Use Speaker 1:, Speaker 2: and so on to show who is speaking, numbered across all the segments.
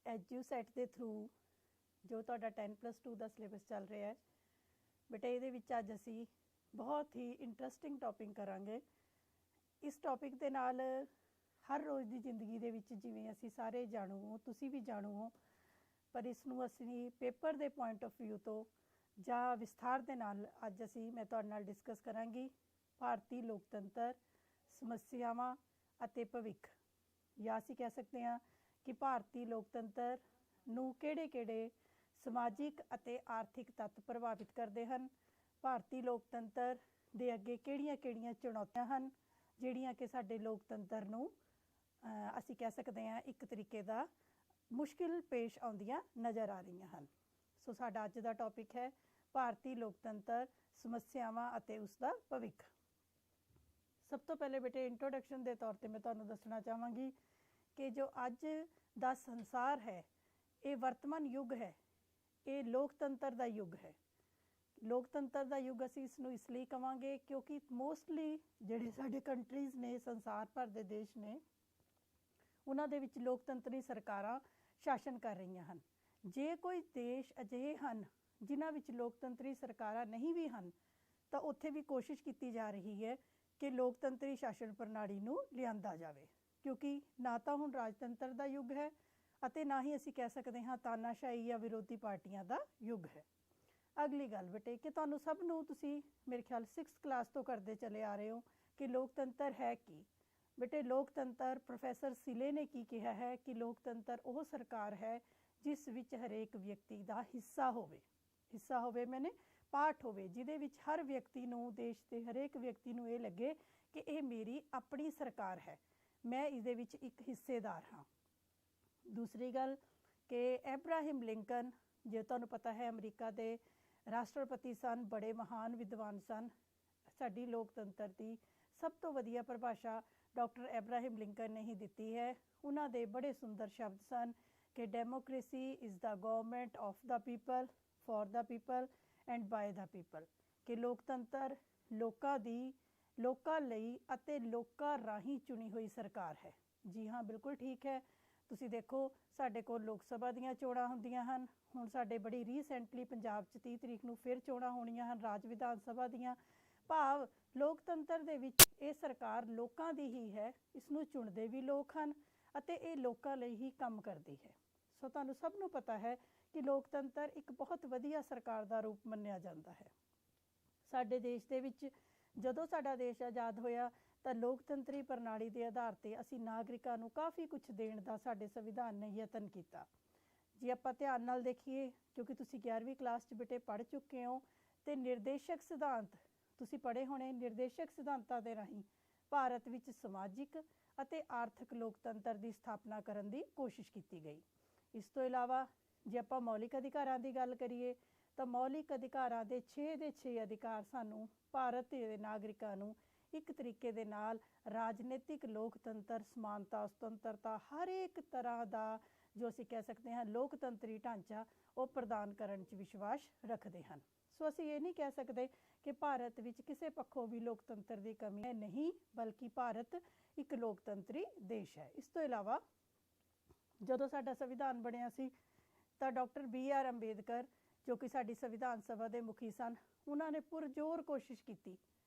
Speaker 1: ਐਜੂਸੈਟ ਦੇ ਥਰੂ ਜੋ ਤੁਹਾਡਾ 10+2 ਦਾ ਸਿਲੇਬਸ ਚੱਲ ਰਿਹਾ ਹੈ ਬੇਟਾ, ਇਹਦੇ ਵਿੱਚ ਅੱਜ ਅਸੀਂ ਬਹੁਤ ਹੀ ਇੰਟਰਸਟਿੰਗ ਟੌਪਿਕ ਕਰਾਂਗੇ। ਇਸ ਟੌਪਿਕ ਦੇ ਨਾਲ ਹਰ ਰੋਜ਼ ਦੀ ਜ਼ਿੰਦਗੀ ਦੇ ਵਿੱਚ ਜਿਵੇਂ ਅਸੀਂ ਸਾਰੇ ਜਾਣੂ ਹੋ, ਤੁਸੀਂ ਵੀ ਜਾਣੂ ਹੋ, ਪਰ ਇਸ ਨੂੰ ਅਸੀਂ ਪੇਪਰ ਦੇ ਪੁਆਇੰਟ ਆਫ ਵਿਊ ਤੋਂ ਜਾਂ ਵਿਸਥਾਰ ਦੇ ਨਾਲ ਅੱਜ ਮੈਂ ਤੁਹਾਡੇ ਨਾਲ ਡਿਸਕਸ ਕਰਾਂਗੀ ਭਾਰਤੀ ਲੋਕਤੰਤਰ, ਸਮੱਸਿਆਵਾਂ ਅਤੇ ਭਵਿੱਖ। ਜਾਂ ਅਸੀਂ ਕਹਿ ਸਕਦੇ ਹਾਂ ਕਿ ਭਾਰਤੀ ਲੋਕਤੰਤਰ ਨੂੰ ਕਿਹੜੇ-ਕਿਹੜੇ ਸਮਾਜਿਕ ਅਤੇ ਆਰਥਿਕ ਤੱਤ ਪ੍ਰਭਾਵਿਤ ਕਰਦੇ ਹਨ। ਭਾਰਤੀ ਲੋਕਤੰਤਰ ਦੇ ਅੱਗੇ ਕਿਹੜੀਆਂ-ਕਿਹੜੀਆਂ ਚੁਣੌਤੀਆਂ ਹਨ ਜਿਹੜੀਆਂ ਕਿ ਸਾਡੇ ਲੋਕਤੰਤਰ ਨੂੰ ਅਸੀਂ ਕਹਿ ਸਕਦੇ ਹਾਂ ਇੱਕ ਤਰੀਕੇ ਦਾ ਮੁਸ਼ਕਿਲ ਪੇਸ਼ ਆਉਂਦੀਆਂ ਨਜ਼ਰ ਆ ਰਹੀਆਂ ਹਨ। ਸੋ ਸਾਡਾ ਅੱਜ ਦਾ ਟੌਪਿਕ ਹੈ ਭਾਰਤੀ ਲੋਕਤੰਤਰ, ਸਮੱਸਿਆਵਾਂ ਅਤੇ ਉਸ ਦਾ ਭਵਿੱਖ। ਸਭ ਤੋਂ ਪਹਿਲੇ ਬੇਟੇ ਇੰਟਰੋਡਕਸ਼ਨ ਦੇ ਤੌਰ ਤੇ ਮੈਂ ਤੁਹਾਨੂੰ ਦੱਸਣਾ ਚਾਹਾਂਗੀ ਕਿ ਜੋ ਅੱਜ ਦਾ ਸੰਸਾਰ ਹੈ, ਇਹ ਵਰਤਮਾਨ ਯੁੱਗ ਹੈ, ਇਹ ਲੋਕਤੰਤਰ ਦਾ ਯੁੱਗ ਹੈ। ਲੋਕਤੰਤਰ ਦਾ ਯੁੱਗ ਅਸੀਂ ਇਸ ਨੂੰ ਇਸ ਲਈ ਕਹਾਂਗੇ ਕਿਉਂਕਿ ਮੋਸਟਲੀ ਜਿਹੜੇ ਸਾਡੇ ਕੰਟਰੀਜ਼ ਨੇ, ਸੰਸਾਰ ਭਰ ਦੇ ਦੇਸ਼ ਨੇ, ਉਹਨਾਂ ਦੇ ਵਿੱਚ ਲੋਕਤੰਤਰੀ ਸਰਕਾਰਾਂ ਸ਼ਾਸਨ ਕਰ ਰਹੀਆਂ ਹਨ। ਜੇ ਕੋਈ ਦੇਸ਼ ਅਜਿਹੇ ਹਨ ਜਿਨ੍ਹਾਂ ਵਿੱਚ ਲੋਕਤੰਤਰੀ ਸਰਕਾਰਾਂ ਨਹੀਂ ਵੀ ਹਨ ਤਾਂ ਉੱਥੇ ਵੀ ਕੋਸ਼ਿਸ਼ ਕੀਤੀ ਜਾ ਰਹੀ ਹੈ ਕਿ ਲੋਕਤੰਤਰੀ ਸ਼ਾਸਨ ਪ੍ਰਣਾਲੀ ਨੂੰ ਲਿਆਂਦਾ ਜਾਵੇ, ਕਿਉਂਕਿ ਨਾ ਤਾਂ ਹੁਣ ਰਾਜਤੰਤਰ ਦਾ ਯੁੱਗ ਹੈ ਅਤੇ ਨਾ ਹੀ ਅਸੀਂ ਕਹਿ ਸਕਦੇ ਹਾਂ ਤਾਨਾਸ਼ਾਹੀ ਜਾਂ ਵਿਰੋਧੀ ਪਾਰਟੀਆਂ ਦਾ ਯੁੱਗ ਹੈ। ਅਗਲੀ ਗੱਲ ਬੇਟੇ ਕਿ ਤੁਹਾਨੂੰ ਸਭ ਨੂੰ, ਤੁਸੀਂ ਮੇਰੇ ਖਿਆਲ 6th ਕਲਾਸ ਤੋਂ ਕਰਦੇ ਚਲੇ ਆ ਰਹੇ ਹੋ ਕਿ ਲੋਕਤੰਤਰ ਹੈ ਕੀ। ਬੇਟੇ ਲੋਕਤੰਤਰ, ਪ੍ਰੋਫੈਸਰ ਸਿਲੇ ਨੇ ਕੀ ਕਿਹਾ ਹੈ ਕਿ ਲੋਕਤੰਤਰ ਉਹ ਸਰਕਾਰ ਹੈ ਜਿਸ ਵਿੱਚ ਹਰੇਕ ਵਿਅਕਤੀ ਦਾ ਹਿੱਸਾ ਹੋਵੇ। ਹਿੱਸਾ ਹੋਵੇ ਮੈਨੇ ਪਾਰਟ ਹੋਵੇ, ਜਿਹਦੇ ਵਿੱਚ ਹਰ ਵਿਅਕਤੀ ਨੂੰ, ਦੇਸ਼ ਦੇ ਹਰੇਕ ਵਿਅਕਤੀ ਨੂੰ ਇਹ ਲੱਗੇ ਕਿ ਇਹ ਮੇਰੀ ਆਪਣੀ ਸਰਕਾਰ ਹੈ, ਮੈਂ ਇਹਦੇ ਵਿੱਚ ਇੱਕ ਹਿੱਸੇਦਾਰ ਹਾਂ। ਦੂਸਰੀ ਗੱਲ ਕਿ ਐਬਰਾਹਿਮ ਲਿੰਕਨ, ਜੇ ਤੁਹਾਨੂੰ ਪਤਾ ਹੈ ਅਮਰੀਕਾ ਦੇ ਰਾਸ਼ਟਰਪਤੀ ਸਨ, ਬੜੇ ਮਹਾਨ ਵਿਦਵਾਨ ਸਨ। ਸਾਡੀ ਲੋਕਤੰਤਰ ਦੀ ਸਭ ਤੋਂ ਵਧੀਆ ਪਰਿਭਾਸ਼ਾ ਡਾਕਟਰ ਐਬਰਾਹਿਮ ਲਿੰਕਨ ਨੇ ਹੀ ਦਿੱਤੀ ਹੈ। ਉਹਨਾਂ ਦੇ ਬੜੇ ਸੁੰਦਰ ਸ਼ਬਦ ਸਨ ਕਿ democracy is the government of the people, for the people and by the people. ਕਿ ਲੋਕਤੰਤਰ ਲੋਕਾਂ ਦੀ, ਲੋਕਾਂ ਲਈ ਅਤੇ ਲੋਕਾਂ ਰਾਹੀਂ ਚੁਣੀ ਹੋਈ ਸਰਕਾਰ ਹੈ। ਜੀ ਹਾਂ, ਬਿਲਕੁਲ ਠੀਕ ਹੈ। ਤੁਸੀਂ ਦੇਖੋ ਸਾਡੇ ਕੋਲ ਲੋਕ ਸਭਾ ਦੀਆਂ ਚੋਣਾਂ ਹੁੰਦੀਆਂ ਹਨ। ਹੁਣ ਸਾਡੇ ਬੜੀ ਰੀਸੈਂਟਲੀ ਪੰਜਾਬ 'ਚ 30 ਤਰੀਕ ਨੂੰ ਫਿਰ ਚੋਣਾਂ ਹੋਣੀਆਂ ਹਨ ਰਾਜ ਵਿਧਾਨ ਸਭਾ ਦੀਆਂ। ਭਾਵ ਲੋਕਤੰਤਰ ਦੇ ਵਿੱਚ ਇਹ ਸਰਕਾਰ ਲੋਕਾਂ ਦੀ ਹੀ ਹੈ, ਇਸ ਨੂੰ ਚੁਣਦੇ ਵੀ ਲੋਕ ਹਨ ਅਤੇ ਇਹ ਲੋਕਾਂ ਲਈ ਹੀ ਕੰਮ ਕਰਦੀ ਹੈ। ਸੋ ਤੁਹਾਨੂੰ ਸਭ ਨੂੰ ਪਤਾ ਹੈ ਕਿ ਲੋਕਤੰਤਰ ਇੱਕ ਬਹੁਤ ਵਧੀਆ ਸਰਕਾਰ ਦਾ ਰੂਪ ਮੰਨਿਆ ਜਾਂਦਾ ਹੈ। ਸਾਡੇ ਦੇਸ਼ ਦੇ ਵਿੱਚ ਜਦੋਂ ਸਾਡਾ ਦੇਸ਼ ਆਜ਼ਾਦ ਹੋਇਆ ਤਾਂ ਲੋਕਤੰਤਰੀ ਪ੍ਰਣਾਲੀ ਦੇ ਆਧਾਰ 'ਤੇ ਅਸੀਂ ਨਾਗਰਿਕਾਂ ਨੂੰ ਕਾਫੀ ਕੁਝ ਦੇਣ ਦਾ ਸਾਡੇ ਸੰਵਿਧਾਨ ਨੇ ਯਤਨ ਕੀਤਾ। ਜੇ ਆਪਾਂ ਧਿਆਨ ਨਾਲ ਦੇਖੀਏ, ਕਿਉਂਕਿ ਤੁਸੀਂ 11ਵੀਂ ਕਲਾਸ 'ਚ ਬੇਟੇ ਪੜ੍ਹ ਚੁੱਕੇ ਹੋ, ਅਤੇ ਨਿਰਦੇਸ਼ਕ ਸਿਧਾਂਤ ਤੁਸੀਂ ਪੜ੍ਹੇ ਹੋਣੇ। ਨਿਰਦੇਸ਼ਕ ਸਿਧਾਂਤਾਂ ਦੇ ਰਾਹੀਂ ਭਾਰਤ ਵਿੱਚ ਸਮਾਜਿਕ ਅਤੇ ਆਰਥਿਕ ਲੋਕਤੰਤਰ ਦੀ ਸਥਾਪਨਾ ਕਰਨ ਦੀ ਕੋਸ਼ਿਸ਼ ਕੀਤੀ ਗਈ। ਇਸ ਤੋਂ ਇਲਾਵਾ ਜੇ ਆਪਾਂ ਮੌਲਿਕ ਅਧਿਕਾਰਾਂ ਦੀ ਗੱਲ ਕਰੀਏ ਤਾਂ ਮੌਲਿਕ ਅਧਿਕਾਰਾਂ ਦੇ 6 ਦੇ 6 ਅਧਿਕਾਰ ਸਾਨੂੰ ਭਾਰਤ ਦੇ ਨਾਗਰਿਕਾਂ ਨੂੰ ਇੱਕ ਤਰੀਕੇ ਦੇ ਨਾਲ ਰਾਜਨੀਤਿਕ ਲੋਕਤੰਤਰ, ਸਮਾਨਤਾ, ਸੁਤੰਤਰਤਾ, ਹਰ ਇੱਕ ਤਰ੍ਹਾਂ ਦਾ ਜੋ ਅਸੀਂ ਕਹਿ ਸਕਦੇ ਹਾਂ ਲੋਕਤੰਤਰੀ ਢਾਂਚਾ ਉਹ ਪ੍ਰਦਾਨ ਕਰਨ 'ਚ ਵਿਸ਼ਵਾਸ ਰੱਖਦੇ ਹਨ। ਸੋ ਅਸੀਂ ਇਹ ਨਹੀਂ ਕਹਿ ਸਕਦੇ ਕਿ ਭਾਰਤ ਵਿੱਚ ਕਿਸੇ ਪੱਖੋਂ ਵੀ ਲੋਕਤੰਤਰ ਦੀ ਕਮੀ ਹੈ, ਨਹੀਂ, ਬਲਕਿ ਭਾਰਤ ਇੱਕ ਲੋਕਤੰਤਰੀ ਦੇਸ਼ ਹੈ। ਇਸ ਤੋਂ ਇਲਾਵਾ ਜਦੋਂ ਸਾਡਾ ਸੰਵਿਧਾਨ ਬਣਿਆ ਸੀ ਤਾਂ ਡਾਕਟਰ BR ਅੰਬੇਦਕਰ, ਜੋ ਕਿ ਸਾਡੀ ਸੰਵਿਧਾਨ ਸਭਾ ਦੇ ਮੁਖੀ ਸਨ, ਉਹਨਾਂ ਨੇ ਪੁਰਜ਼ੋਰ ਕੋਸ਼ਿਸ਼ ਕੀਤੀ,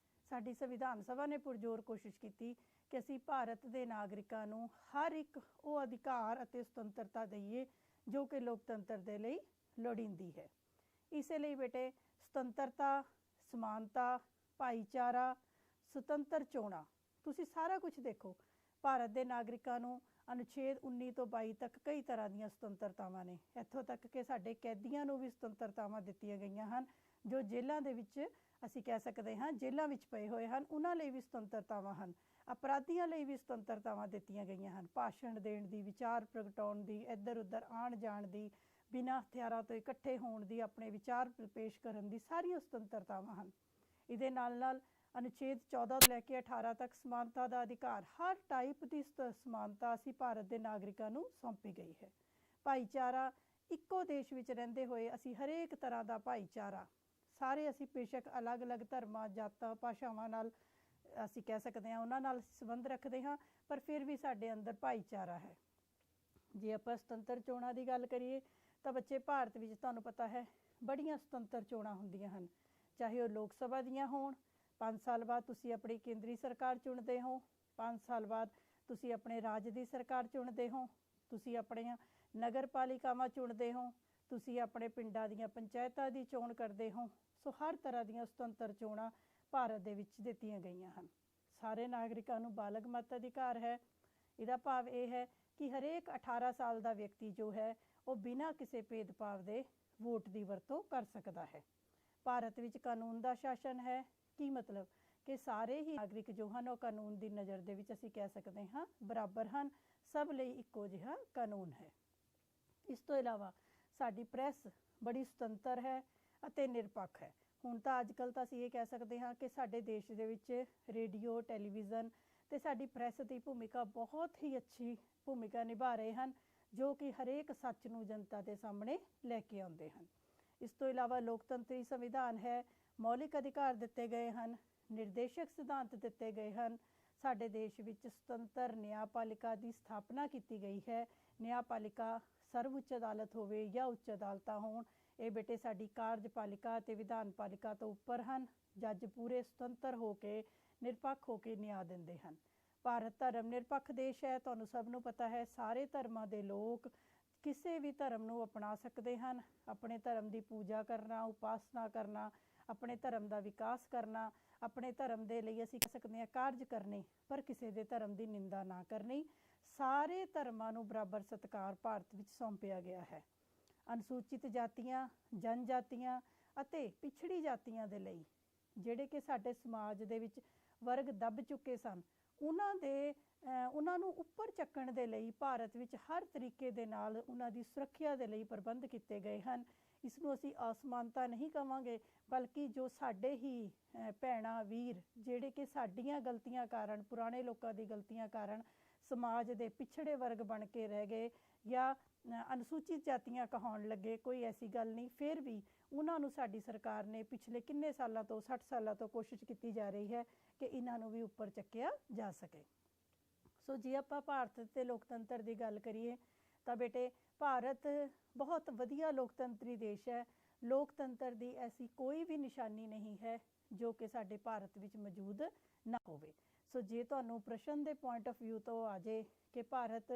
Speaker 1: ਸਾਡੀ ਸੰਵਿਧਾਨ ਸਭਾ ਨੇ ਪੁਰਜ਼ੋਰ ਕੋਸ਼ਿਸ਼ ਕੀਤੀ ਕਿ ਅਸੀਂ ਭਾਰਤ ਦੇ ਨਾਗਰਿਕਾਂ ਨੂੰ ਹਰ ਇੱਕ ਉਹ ਅਧਿਕਾਰ ਅਤੇ ਸੁਤੰਤਰਤਾ ਦਈਏ ਜੋ ਕਿ ਲੋਕਤੰਤਰ ਦੇ ਲਈ ਲੋੜੀਂਦੀ ਹੈ। ਇਸੇ ਲਈ ਬੇਟੇ ਸੁਤੰਤਰਤਾ, ਸਮਾਨਤਾ, ਭਾਈਚਾਰਾ, ਸੁਤੰਤਰ ਚੋਣਾਂ, ਤੁਸੀਂ ਸਾਰਾ ਕੁਝ ਦੇਖੋ। ਭਾਰਤ ਦੇ ਨਾਗਰਿਕਾਂ ਨੂੰ ਅਨੁਛੇਦ 19 ਤੋਂ 22 ਤੱਕ ਕਈ ਤਰ੍ਹਾਂ ਦੀਆਂ ਸੁਤੰਤਰਤਾਵਾਂ ਨੇ। ਇੱਥੋਂ ਤੱਕ ਕਿ ਸਾਡੇ ਕੈਦੀਆਂ ਨੂੰ ਵੀ ਸੁਤੰਤਰਤਾਵਾਂ ਦਿੱਤੀਆਂ ਗਈਆਂ ਹਨ, ਜੋ ਜੇਲ੍ਹਾਂ ਦੇ ਵਿੱਚ ਅਸੀਂ ਕਹਿ ਸਕਦੇ ਹਾਂ ਜੇਲ੍ਹਾਂ ਵਿੱਚ ਪਏ ਹੋਏ ਹਨ, ਉਹਨਾਂ ਲਈ ਵੀ ਸੁਤੰਤਰਤਾਵਾਂ ਹਨ। ਅਪਰਾਧੀਆਂ ਲਈ ਵੀ ਸੁਤੰਤਰਤਾਵਾਂ ਦਿੱਤੀਆਂ ਗਈਆਂ ਹਨ। ਭਾਸ਼ਣ ਦੇਣ ਦੀ, ਵਿਚਾਰ ਪ੍ਰਗਟਾਉਣ ਦੀ, ਇੱਧਰ ਉੱਧਰ ਆਉਣ ਜਾਣ ਦੀ, ਬਿਨਾਂ ਹਥਿਆਰਾਂ ਤੋਂ ਇਕੱਠੇ ਹੋਣ ਦੀ, ਆਪਣੇ ਵਿਚਾਰ ਪੇਸ਼ ਕਰਨ ਦੀ, ਸਾਰੀਆਂ ਸੁਤੰਤਰਤਾਵਾਂ ਹਨ। ਇਹਦੇ ਨਾਲ ਨਾਲ ਅਨੁਛੇਦ 14 ਤੋਂ ਲੈ ਕੇ 18 ਤੱਕ ਸਮਾਨਤਾ ਦਾ ਅਧਿਕਾਰ, ਹਰ ਟਾਈਪ ਦੀ ਸਮਾਨਤਾ ਅਸੀਂ ਭਾਰਤ ਦੇ ਨਾਗਰਿਕਾਂ ਨੂੰ ਸੌਂਪੀ ਗਈ ਹੈ। ਭਾਈਚਾਰਾ, ਇੱਕੋ ਦੇਸ਼ ਵਿੱਚ ਰਹਿੰਦੇ ਹੋਏ ਅਸੀਂ ਹਰੇਕ ਤਰ੍ਹਾਂ ਦਾ ਭਾਈਚਾਰਾ, ਸਾਰੇ ਅਸੀਂ ਬੇਸ਼ੱਕ ਅਲੱਗ-ਅਲੱਗ ਧਰਮਾਂ, ਜਾਤਾਂ, ਭਾਸ਼ਾਵਾਂ ਨਾਲ ਅਸੀਂ ਕਹਿ ਸਕਦੇ ਹਾਂ ਉਹਨਾਂ ਨਾਲ ਸੰਬੰਧ ਰੱਖਦੇ ਹਾਂ, ਪਰ ਫਿਰ ਵੀ ਸਾਡੇ ਅੰਦਰ ਭਾਈਚਾਰਾ ਹੈ। ਜੇ ਆਪਾਂ ਸੁਤੰਤਰ ਚੋਣਾਂ ਦੀ ਗੱਲ ਕਰੀਏ ਤਾਂ ਬੱਚੇ ਭਾਰਤ ਵਿੱਚ ਤੁਹਾਨੂੰ ਪਤਾ ਹੈ ਬੜੀਆਂ ਸੁਤੰਤਰ ਚੋਣਾਂ ਹੁੰਦੀਆਂ ਹਨ, ਚਾਹੇ ਉਹ ਲੋਕ ਸਭਾ ਦੀਆਂ ਹੋਣ। 5 ਸਾਲ ਬਾਅਦ ਤੁਸੀਂ ਆਪਣੀ ਕੇਂਦਰੀ ਸਰਕਾਰ ਚੁਣਦੇ ਹੋ, 5 ਸਾਲ ਬਾਅਦ ਤੁਸੀਂ ਆਪਣੇ ਰਾਜ ਦੀ ਸਰਕਾਰ ਚੁਣਦੇ ਹੋ, ਤੁਸੀਂ ਆਪਣੀਆਂ ਨਗਰ ਪਾਲਿਕਾਵਾਂ ਚੁਣਦੇ ਹੋ, ਤੁਸੀਂ ਆਪਣੇ ਪਿੰਡਾਂ ਦੀਆਂ ਪੰਚਾਇਤਾਂ ਦੀ ਚੋਣ ਕਰਦੇ ਹੋ। ਸੋ ਹਰ ਤਰ੍ਹਾਂ ਦੀਆਂ ਸੁਤੰਤਰ ਚੋਣਾਂ ਭਾਰਤ ਦੇ ਵਿੱਚ ਦਿੱਤੀਆਂ ਗਈਆਂ ਹਨ। ਸਾਰੇ ਨਾਗਰਿਕਾਂ ਨੂੰ ਬਾਲਗ ਮਤ ਅਧਿਕਾਰ ਹੈ। ਇਹਦਾ ਭਾਵ ਇਹ ਹੈ ਕਿ ਹਰੇਕ 18 ਸਾਲ ਦਾ ਵਿਅਕਤੀ ਜੋ ਹੈ ਉਹ ਬਿਨਾਂ ਕਿਸੇ ਭੇਦਭਾਵ ਦੇ ਵੋਟ ਦੀ ਵਰਤੋਂ ਕਰ ਸਕਦਾ ਹੈ। ਭਾਰਤ ਵਿੱਚ ਕਾਨੂੰਨ ਦਾ ਸ਼ਾਸਨ ਹੈ। ਕੀ ਮਤਲਬ ਕਿ ਸਾਰੇ ਹੀ ਨਾਗਰਿਕ ਜੋ ਹਨ ਉਹ ਕਾਨੂੰਨ ਦੀ ਨਜ਼ਰ ਦੇ ਵਿੱਚ ਅਸੀਂ ਕਹਿ ਸਕਦੇ ਹਾਂ ਬਰਾਬਰ ਹਨ, ਸਭ ਲਈ ਇੱਕੋ ਜਿਹਾ ਕਾਨੂੰਨ ਹੈ। ਇਸ ਤੋਂ ਇਲਾਵਾ ਸਾਡੀ ਪ੍ਰੈਸ ਬੜੀ ਸੁਤੰਤਰ ਹੈ ਅਤੇ ਨਿਰਪੱਖ ਹੈ। ਹੁਣ ਤਾਂ ਅੱਜ ਕੱਲ੍ਹ ਤਾਂ ਅਸੀਂ ਇਹ ਕਹਿ ਸਕਦੇ ਹਾਂ ਕਿ ਸਾਡੇ ਦੇਸ਼ ਦੇ ਵਿੱਚ ਰੇਡੀਓ, ਟੈਲੀਵਿਜ਼ਨ ਅਤੇ ਸਾਡੀ ਪ੍ਰੈਸ ਦੀ ਭੂਮਿਕਾ ਬਹੁਤ ਹੀ ਅੱਛੀ ਭੂਮਿਕਾ ਨਿਭਾ ਰਹੇ ਹਨ, ਜੋ ਕਿ ਹਰੇਕ ਸੱਚ ਨੂੰ ਜਨਤਾ ਦੇ ਸਾਹਮਣੇ ਲੈ ਕੇ ਆਉਂਦੇ ਹਨ। ਇਸ ਤੋਂ ਇਲਾਵਾ ਲੋਕਤੰਤਰੀ ਸੰਵਿਧਾਨ ਹੈ, ਮੌਲਿਕ ਅਧਿਕਾਰ ਦਿੱਤੇ ਗਏ ਹਨ, ਨਿਰਦੇਸ਼ਕ ਸਿਧਾਂਤ ਦਿੱਤੇ ਗਏ ਹਨ। ਸਾਡੇ ਦੇਸ਼ ਵਿੱਚ ਸੁਤੰਤਰ ਨਿਆਂਪਾਲਿਕਾ ਦੀ ਸਥਾਪਨਾ ਕੀਤੀ ਗਈ ਹੈ। ਨਿਆਂਪਾਲਿਕਾ ਸਰਵਉੱਚ ਅਦਾਲਤ ਹੋਵੇ ਜਾਂ ਉੱਚ ਅਦਾਲਤਾਂ ਹੋਣ, ਇਹ ਬੇਟੇ ਸਾਡੀ ਕਾਰਜਪਾਲਿਕਾ ਅਤੇ ਵਿਧਾਨ ਪਾਲਿਕਾ ਤੋਂ ਉੱਪਰ ਹਨ। ਜੱਜ ਪੂਰੇ ਸੁਤੰਤਰ ਹੋ ਕੇ, ਨਿਰਪੱਖ ਹੋ ਕੇ ਨਿਆਂ ਦਿੰਦੇ ਹਨ। ਭਾਰਤ ਧਰਮ ਨਿਰਪੱਖ ਦੇਸ਼ ਹੈ। ਤੁਹਾਨੂੰ ਸਭ ਨੂੰ ਪਤਾ ਹੈ ਸਾਰੇ ਧਰਮਾਂ ਦੇ ਲੋਕ ਕਿਸੇ ਵੀ ਧਰਮ ਨੂੰ ਅਪਣਾ ਸਕਦੇ ਹਨ। ਆਪਣੇ ਧਰਮ ਦੀ ਪੂਜਾ ਕਰਨਾ, ਉਪਾਸਨਾ ਕਰਨਾ, ਆਪਣੇ ਧਰਮ ਦਾ ਵਿਕਾਸ ਕਰਨਾ, ਆਪਣੇ ਧਰਮ ਦੇ ਲਈ ਅਸੀਂ ਕਹਿ ਸਕਦੇ ਹਾਂ ਕਾਰਜ ਕਰਨੇ, ਪਰ ਕਿਸੇ ਦੇ ਧਰਮ ਦੀ ਨਿੰਦਾ ਨਾ ਕਰਨੀ। ਸਾਰੇ ਧਰਮਾਂ ਨੂੰ ਬਰਾਬਰ ਸਤਿਕਾਰ ਭਾਰਤ ਵਿੱਚ ਸੌਂਪਿਆ ਗਿਆ ਹੈ। ਅਨੁਸੂਚਿਤ ਜਾਤੀਆਂ, ਜਨਜਾਤੀਆਂ ਅਤੇ ਪਿਛੜੀ ਜਾਤੀਆਂ ਦੇ ਲਈ, ਜਿਹੜੇ ਕਿ ਸਾਡੇ ਸਮਾਜ ਦੇ ਵਿੱਚ ਵਰਗ ਦੱਬ ਚੁੱਕੇ ਸਨ, ਉਹਨਾਂ ਨੂੰ ਉੱਪਰ ਚੱਕਣ ਦੇ ਲਈ ਭਾਰਤ ਵਿੱਚ ਹਰ ਤਰੀਕੇ ਦੇ ਨਾਲ ਉਹਨਾਂ ਦੀ ਸੁਰੱਖਿਆ ਦੇ ਲਈ ਪ੍ਰਬੰਧ ਕੀਤੇ ਗਏ ਹਨ। ਇਸ ਨੂੰ ਅਸੀਂ ਅਸਮਾਨਤਾ ਨਹੀਂ ਕਹਾਂਗੇ, ਬਲਕਿ ਜੋ ਸਾਡੇ ਹੀ ਭੈਣਾਂ ਵੀਰ ਜਿਹੜੇ ਕਿ ਸਾਡੀਆਂ ਗਲਤੀਆਂ ਕਾਰਨ, ਪੁਰਾਣੇ ਲੋਕਾਂ ਦੀ ਗਲਤੀਆਂ ਕਾਰਨ ਸਮਾਜ ਦੇ ਪਿਛੜੇ ਵਰਗ ਬਣ ਕੇ ਰਹਿ ਗਏ ਜਾਂ ਅਨੁਸੂਚਿਤ ਜਾਤੀਆਂ ਕਹਾਉਣ ਲੱਗੇ, ਕੋਈ ਐਸੀ ਗੱਲ ਨਹੀਂ। ਫਿਰ ਵੀ ਉਹਨਾਂ ਨੂੰ ਸਾਡੀ ਸਰਕਾਰ ਨੇ ਪਿਛਲੇ ਕਿੰਨੇ ਸਾਲਾਂ ਤੋਂ, 60 ਸਾਲਾਂ ਤੋਂ ਕੋਸ਼ਿਸ਼ ਕੀਤੀ ਜਾ ਰਹੀ ਹੈ ਕਿ ਇਹਨਾਂ ਨੂੰ ਵੀ ਉੱਪਰ ਚੱਕਿਆ ਜਾ ਸਕੇ। ਸੋ ਜੇ ਆਪਾਂ ਭਾਰਤ ਅਤੇ ਲੋਕਤੰਤਰ ਦੀ ਗੱਲ ਕਰੀਏ ਤਾਂ ਬੇਟੇ ਭਾਰਤ ਬਹੁਤ ਵਧੀਆ ਲੋਕਤੰਤਰੀ ਦੇਸ਼ ਹੈ। ਲੋਕਤੰਤਰ ਦੀ ਐਸੀ ਕੋਈ ਵੀ ਨਿਸ਼ਾਨੀ ਨਹੀਂ ਹੈ ਜੋ ਕਿ ਸਾਡੇ ਭਾਰਤ ਵਿੱਚ ਮੌਜੂਦ ਨਾ ਹੋਵੇ। ਸੋ ਜੇ ਤੁਹਾਨੂੰ ਪ੍ਰਸ਼ਨ ਦੇ ਪੁਆਇੰਟ ਆਫ ਵਿਊ ਤੋਂ ਆ ਜੇ ਕਿ ਭਾਰਤ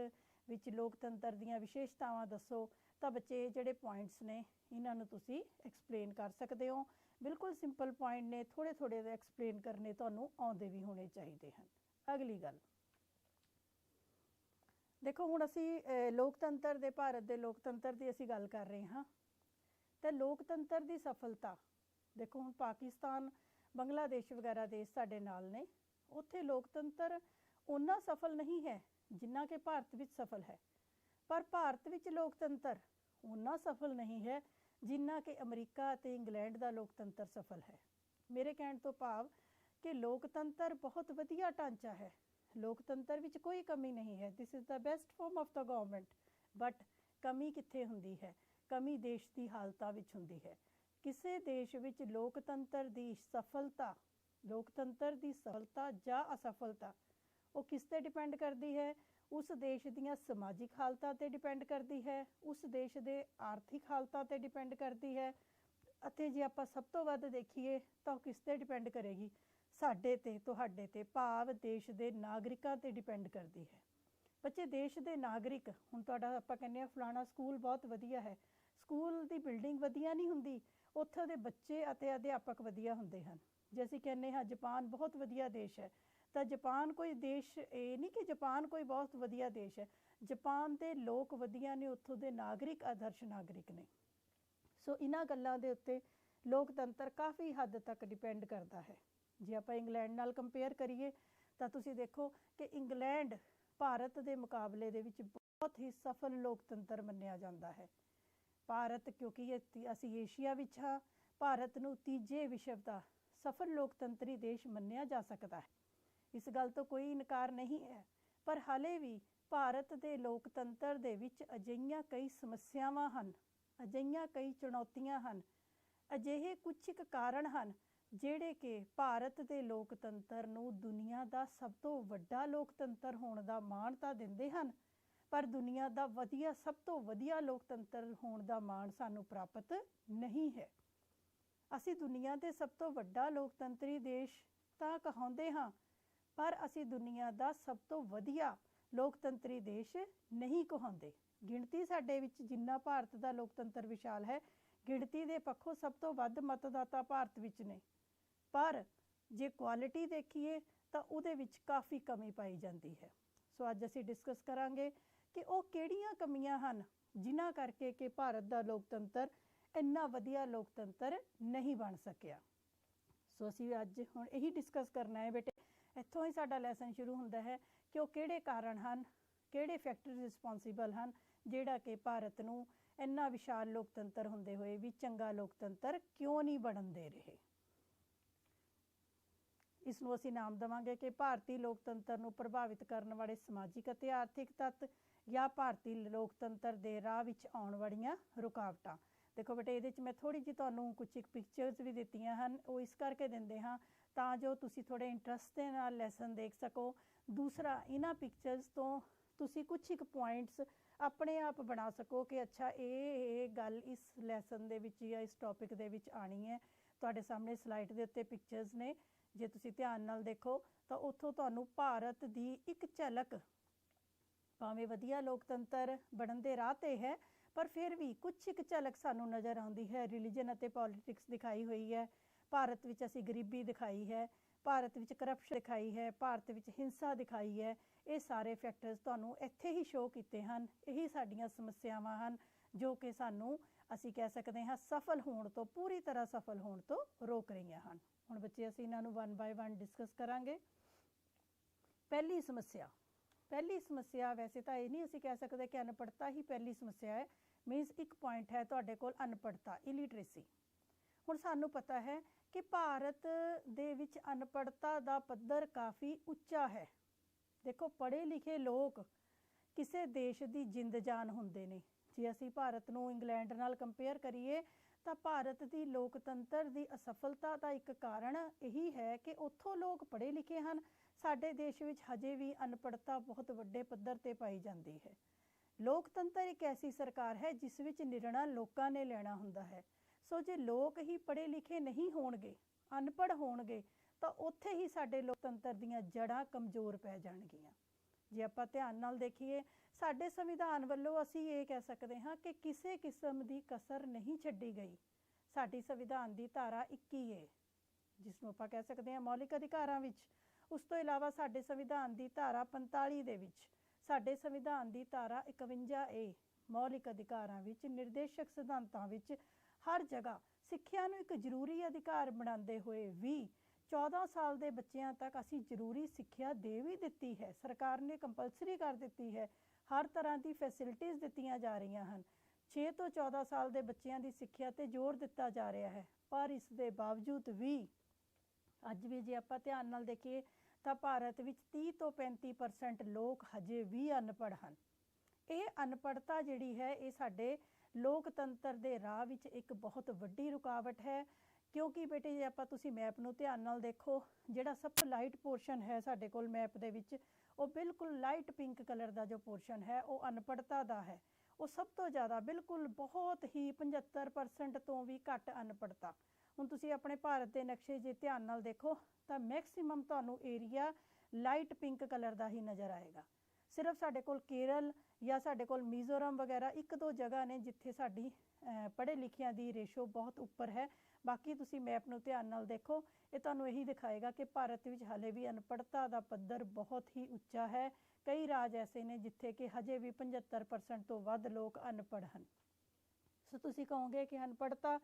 Speaker 1: ਵਿੱਚ ਲੋਕਤੰਤਰ ਦੀਆਂ ਵਿਸ਼ੇਸ਼ਤਾਵਾਂ ਦੱਸੋ, ਤਾਂ ਬੱਚੇ ਜਿਹੜੇ ਪੁਆਇੰਟਸ ਨੇ ਇਹਨਾਂ ਨੂੰ ਤੁਸੀਂ ਐਕਸਪਲੇਨ ਕਰ ਸਕਦੇ ਹੋ। ਬਿਲਕੁਲ ਸਿੰਪਲ ਪੁਆਇੰਟ ਨੇ, ਥੋੜ੍ਹੇ ਥੋੜ੍ਹੇ ਦੇ ਐਕਸਪਲੇਨ ਕਰਨੇ ਤੁਹਾਨੂੰ ਆਉਂਦੇ ਵੀ ਹੋਣੇ ਚਾਹੀਦੇ ਹਨ। ਅਗਲੀ ਗੱਲ ਦੇਖੋ, ਹੁਣ ਅਸੀਂ ਲੋਕਤੰਤਰ ਦੇ, ਭਾਰਤ ਦੇ ਲੋਕਤੰਤਰ ਦੀ ਅਸੀਂ ਗੱਲ ਕਰ ਰਹੇ ਹਾਂ। ਤੇ ਲੋਕਤੰਤਰ ਦੀ ਸਫਲਤਾ ਦੇਖੋ, ਹੁਣ ਪਾਕਿਸਤਾਨ, ਬੰਗਲਾਦੇਸ਼ ਵਗੈਰਾ ਦੇਸ਼ ਸਾਡੇ ਨਾਲ ਨੇ, ਉੱਥੇ ਲੋਕਤੰਤਰ ਓਨਾ ਸਫਲ ਨਹੀਂ ਹੈ ਜਿੰਨਾ ਕਿ ਭਾਰਤ ਵਿੱਚ ਸਫਲ ਹੈ। ਪਰ ਭਾਰਤ ਵਿੱਚ ਲੋਕਤੰਤਰ ਓਨਾ ਸਫਲ ਨਹੀਂ ਹੈ ਜਿੰਨਾ ਕਿ ਅਮਰੀਕਾ ਅਤੇ ਇੰਗਲੈਂਡ ਦਾ ਲੋਕਤੰਤਰ ਸਫਲ ਹੈ। ਮੇਰੇ ਕਹਿਣ ਤੋਂ ਭਾਵ ਕਿ ਲੋਕਤੰਤਰ ਬਹੁਤ ਵਧੀਆ ਢਾਂਚਾ ਹੈ, ਲੋਕਤੰਤਰ ਵਿੱਚ ਕੋਈ ਕਮੀ ਨਹੀਂ ਹੈ। This is the best farm of the government. But ਕਮੀ ਕਿੱਥੇ ਹੁੰਦੀ ਹੈ? ਕਮੀ ਦੇਸ਼ ਦੀ ਹਾਲਤਾਂ ਵਿੱਚ ਹੁੰਦੀ ਹੈ। ਕਿਸੇ ਦੇਸ਼ ਵਿੱਚ ਲੋਕਤੰਤਰ ਦੀ ਸਫਲਤਾ ਜਾਂ ਅਸਫਲਤਾ ਉਹ ਕਿਸ 'ਤੇ ਡਿਪੈਂਡ ਕਰਦੀ ਹੈ? ਉਸ ਦੇਸ਼ ਦੀਆਂ ਸਮਾਜਿਕ ਹਾਲਤਾਂ 'ਤੇ ਡਿਪੈਂਡ ਕਰਦੀ ਹੈ, ਉਸ ਦੇਸ਼ ਦੇ ਆਰਥਿਕ ਹਾਲਤਾਂ 'ਤੇ ਡਿਪੈਂਡ ਕਰਦੀ ਹੈ, ਅਤੇ ਜੇ ਆਪਾਂ ਸਭ ਤੋਂ ਵੱਧ ਦੇਖੀਏ ਤਾਂ ਉਹ ਕਿਸ 'ਤੇ ਡਿਪੈਂਡ ਕਰੇਗੀ? ਸਾਡੇ 'ਤੇ, ਤੁਹਾਡੇ 'ਤੇ, ਭਾਵ ਦੇਸ਼ ਦੇ ਨਾਗਰਿਕਾਂ 'ਤੇ ਡਿਪੈਂਡ ਕਰਦੀ ਹੈ। ਬੱਚੇ ਦੇਸ਼ ਦੇ ਨਾਗਰਿਕ, ਹੁਣ ਤੁਹਾਡਾ ਆਪਾਂ ਕਹਿੰਦੇ ਹਾਂ ਫਲਾਣਾ ਸਕੂਲ ਬਹੁਤ ਵਧੀਆ ਹੈ, ਸਕੂਲ ਦੀ ਬਿਲਡਿੰਗ ਵਧੀਆ ਨਹੀਂ ਹੁੰਦੀ, ਉੱਥੋਂ ਦੇ ਬੱਚੇ ਅਤੇ ਅਧਿਆਪਕ ਵਧੀਆ ਹੁੰਦੇ ਹਨ। ਜੇ ਅਸੀਂ ਕਹਿੰਦੇ ਹਾਂ ਜਾਪਾਨ ਬਹੁਤ ਵਧੀਆ ਦੇਸ਼ ਹੈ, ਤਾਂ ਜਾਪਾਨ ਕੋਈ ਦੇਸ਼ ਇਹ ਨਹੀਂ ਕਿ ਜਾਪਾਨ ਕੋਈ ਬਹੁਤ ਵਧੀਆ ਦੇਸ਼ ਹੈ, ਜਾਪਾਨ ਦੇ ਲੋਕ ਵਧੀਆ ਨੇ, ਉੱਥੋਂ ਦੇ ਨਾਗਰਿਕ ਆਦਰਸ਼ ਨਾਗਰਿਕ ਨੇ। ਸੋ ਇਹਨਾਂ ਗੱਲਾਂ ਦੇ ਉੱਤੇ ਲੋਕਤੰਤਰ ਕਾਫੀ ਹੱਦ ਤੱਕ ਡਿਪੈਂਡ ਕਰਦਾ ਹੈ। ਜੇ ਆਪਾਂ ਇੰਗਲੈਂਡ ਨਾਲ ਕੰਪੇਅਰ ਕਰੀਏ ਤਾਂ ਤੁਸੀਂ ਦੇਖੋ ਕਿ ਇੰਗਲੈਂਡ ਭਾਰਤ ਦੇ ਮੁਕਾਬਲੇ ਦੇ ਵਿੱਚ ਬਹੁਤ ਹੀ ਸਫਲ ਲੋਕਤੰਤਰ ਮੰਨਿਆ ਜਾਂਦਾ ਹੈ। ਭਾਰਤ, ਕਿਉਂਕਿ ਅਸੀਂ ਏਸ਼ੀਆ ਵਿੱਚ ਹਾਂ, ਭਾਰਤ ਨੂੰ ਤੀਜੇ ਵਿਸ਼ਵ ਦਾ ਸਫਲ ਲੋਕਤੰਤਰੀ ਦੇਸ਼ ਮੰਨਿਆ ਜਾ ਸਕਦਾ ਹੈ। ਇਸ ਗੱਲ ਤੋਂ ਕੋਈ ਇਨਕਾਰ ਨਹੀਂ ਹੈ। ਪਰ ਹਾਲੇ ਵੀ ਭਾਰਤ ਦੇ ਲੋਕਤੰਤਰ ਦੇ ਵਿੱਚ ਅਜਿਹੀਆਂ ਕਈ ਸਮੱਸਿਆਵਾਂ ਹਨ, ਅਜਿਹੀਆਂ ਕਈ ਚੁਣੌਤੀਆਂ ਹਨ, ਅਜਿਹੇ ਕੁਝ ਇੱਕ ਕਾਰਨ ਹਨ ਜਿਹੜੇ ਕਿ ਭਾਰਤ ਦੇ ਲੋਕਤੰਤਰ ਨੂੰ ਦੁਨੀਆ ਦਾ ਸਭ ਤੋਂ ਵੱਡਾ ਲੋਕਤੰਤਰ ਹੋਣ ਦਾ ਮਾਣ ਤਾਂ ਦਿੰਦੇ ਹਨ, पर दुनिया का वधिया सब तो वधिया लोकतंत्र होने का माण सानू प्राप्त नहीं है। असी दुनिया के सब तो वड्डा लोकतंत्री देश तो कहाते हाँ, पर असी दुनिया का सब तो वधिया लोकतंत्री देश नहीं कहाते। गिणती साडे विच जिन्ना भारत का लोकतंत्र विशाल है, गिणती के पक्षों सब तो वध मतदाता भारत विच ने, पर जे क्वालिटी देखिए तो उहदे विच काफ़ी कमी पाई जाती है। सो अज असी डिस्कस करांगे कि वो किहड़ियां कमियां हन जिन्हां करके कि भारत का लोकतंत्र इन्ना वधिया लोकतंत्र नहीं बन सकिया। सो असी अज हुण यही डिस्कस करना है बेटे। इत्थों ही साडा लैसन शुरू हुंदा है कि वो किहड़े कारण हन, किहड़े फैक्टर रिस्पोंसिबल हन जिहड़ा कि भारत नूं इन्ना विशाल लोकतंत्र हुंदे होए भी चंगा लोकतंत्र क्यों नहीं बनन दे रहे। इसनूं असीं नाम देवांगे कि भारतीय लोकतंत्र नूं प्रभावित करने वाले समाजिक अते आर्थिक तत्त या भारतीय लोकतंत्र दे राह विच आउण वालीआं रुकावटां। देखो बेटे, इहदे च मैं थोड़ी जी तुहानूं कुछ एक पिक्चर्स भी दित्तियां हन, वो इस करके दिंदे हाँ तां जो तुसीं थोड़े इंटरस्ट दे नाल लैसन देख सको। दूसरा, इन्हां पिक्चर्स तो तुसीं कुछ एक पॉइंट्स अपने आप बना सको कि अच्छा ये गल इस लैसन दे विच या इस टॉपिक दे विच आनी है। तुहाडे सामने स्लाइड दे उत्ते पिक्चर्स ने, जे तुसीं ध्यान नाल देखो तो उत्थों तुहानूं भारत दी एक झलक, भावें वधिया लोकतंत्र बनन दे राह ते है पर फिर भी कुछ एक झलक सानूं नज़र आउंदी है। रिलीजन अते पॉलिटिक्स दिखाई हुई है, भारत विच असीं गरीबी दिखाई है, भारत विच करप्शन दिखाई है, भारत विच हिंसा दिखाई है। ये सारे फैक्टर्स तुहानूं इत्थे ही शो कीते हन। यही साडीआं समस्यावां हन जो कि सानूं असीं कह सकते हाँ सफल होण तो, पूरी तरह सफल होण तो रोक रहीआं हन। हुण बच्चे असीं इन्हां नूं वन बाय वन डिस्कस करांगे। पहली समस्या वैसे तो ये नहीं असीं कह सकते कि अनपढ़ता ही पहली समस्या है। मीनस एक पॉइंट है तुहाडे कोल अनपढ़ता, इलिटरेसी। हुण सानूं पता है कि भारत दे विच अनपढ़ता दा पद्धर काफ़ी उच्चा है। देखो, पढ़े लिखे लोग किसी देश की जिंद जान हुंदे ने। जे असीं भारत नूं इंग्लैंड नाल कंपेयर करिए तो भारत की लोकतंत्र की असफलता का एक कारण यही है कि उत्थों लोग पढ़े लिखे हैं। साडे देश विच हजे भी अनपढ़ता बहुत वड्डे पद्धर ते पाई जाती है। लोकतंत्र एक ऐसी सरकार है जिस विच निर्णय लोकां ने लेना हुंदा है। सो जे लोग ही पढ़े लिखे नहीं होणगे, अनपढ़ होणगे, तो उत्थे ही साडे लोकतंत्र दीआं जड़ां कमज़ोर पै जाणगीआं। जे आपां ध्यान नाल देखीए, साडे संविधान वल्लों असीं ये कह सकते हाँ कि किसी किस्म की कसर नहीं छड्डी गई। साडी संविधान की धारा 21 है जिसनूं आपां कह सकते हैं मौलिक अधिकारां विच। उस तो इलावा साडे संविधान की धारा 45 दे विच, साडे संविधान की धारा 51A मौलिक अधिकारां विच, निर्देशक सिद्धांतां विच हर जगह सिੱਖਿਆ ਨੂੰ एक जरूरी अधिकार बनाते हुए भी 14 साल के बच्चों तक असी जरूरी सिੱਖਿਆ दे भी दी है। सरकार ने कंपलसरी कर दी है, हर तरह की फैसिलिटीज़ दित्तियां जा रही हैं। 6 तो 14 साल के बच्चों की सिੱਖਿਆ ते जोर दिता जा रहा है, पर इस दे बावजूद भी अज भी जे आपां ध्यान नाल देखिए तो भारत विच 30 तो 35% लोग हजे भी अनपढ़ हैं। ये अनपढ़ता जिहड़ी है ये साडे लोकतंत्र दे राह विच एक बहुत वड्डी रुकावट है। क्योंकि बेटे जे आपां तुसीं मैप नूं ध्यान नाल देखो, जिहड़ा सब तो लाइट पोर्शन है साडे कोल मैप दे विच, वो बिल्कुल लाइट पिंक कलर का जो पोर्शन है वो अनपढ़ता दा है। वो सब तो ज़्यादा बिल्कुल बहुत ही 75% तो भी घट अनपढ़ता। हुण तुसीं अपने भारत के नक्शे जे ध्यान नाल देखो तो मैक्सीमम तुहानूं एरिया लाइट पिंक कलर का ही नज़र आएगा। सिर्फ साडे कोल केरल या साडे कोल मिजोरम वगैरह एक दो जगह ने जिथे साडी पढ़े लिखियां दी रेशो बहुत उपर है। बाकी तुसीं मैप नूं ध्यान नाल देखो, ये तुहानूं यही दिखाएगा कि भारत विच हाले भी अनपढ़ता का पद्धर बहुत ही उच्चा है। कई राज ऐसे ने जिथे कि हजे भी 75% तो वध लोग अनपढ़ हैं। सो तुसीं कहोगे कि अनपढ़ता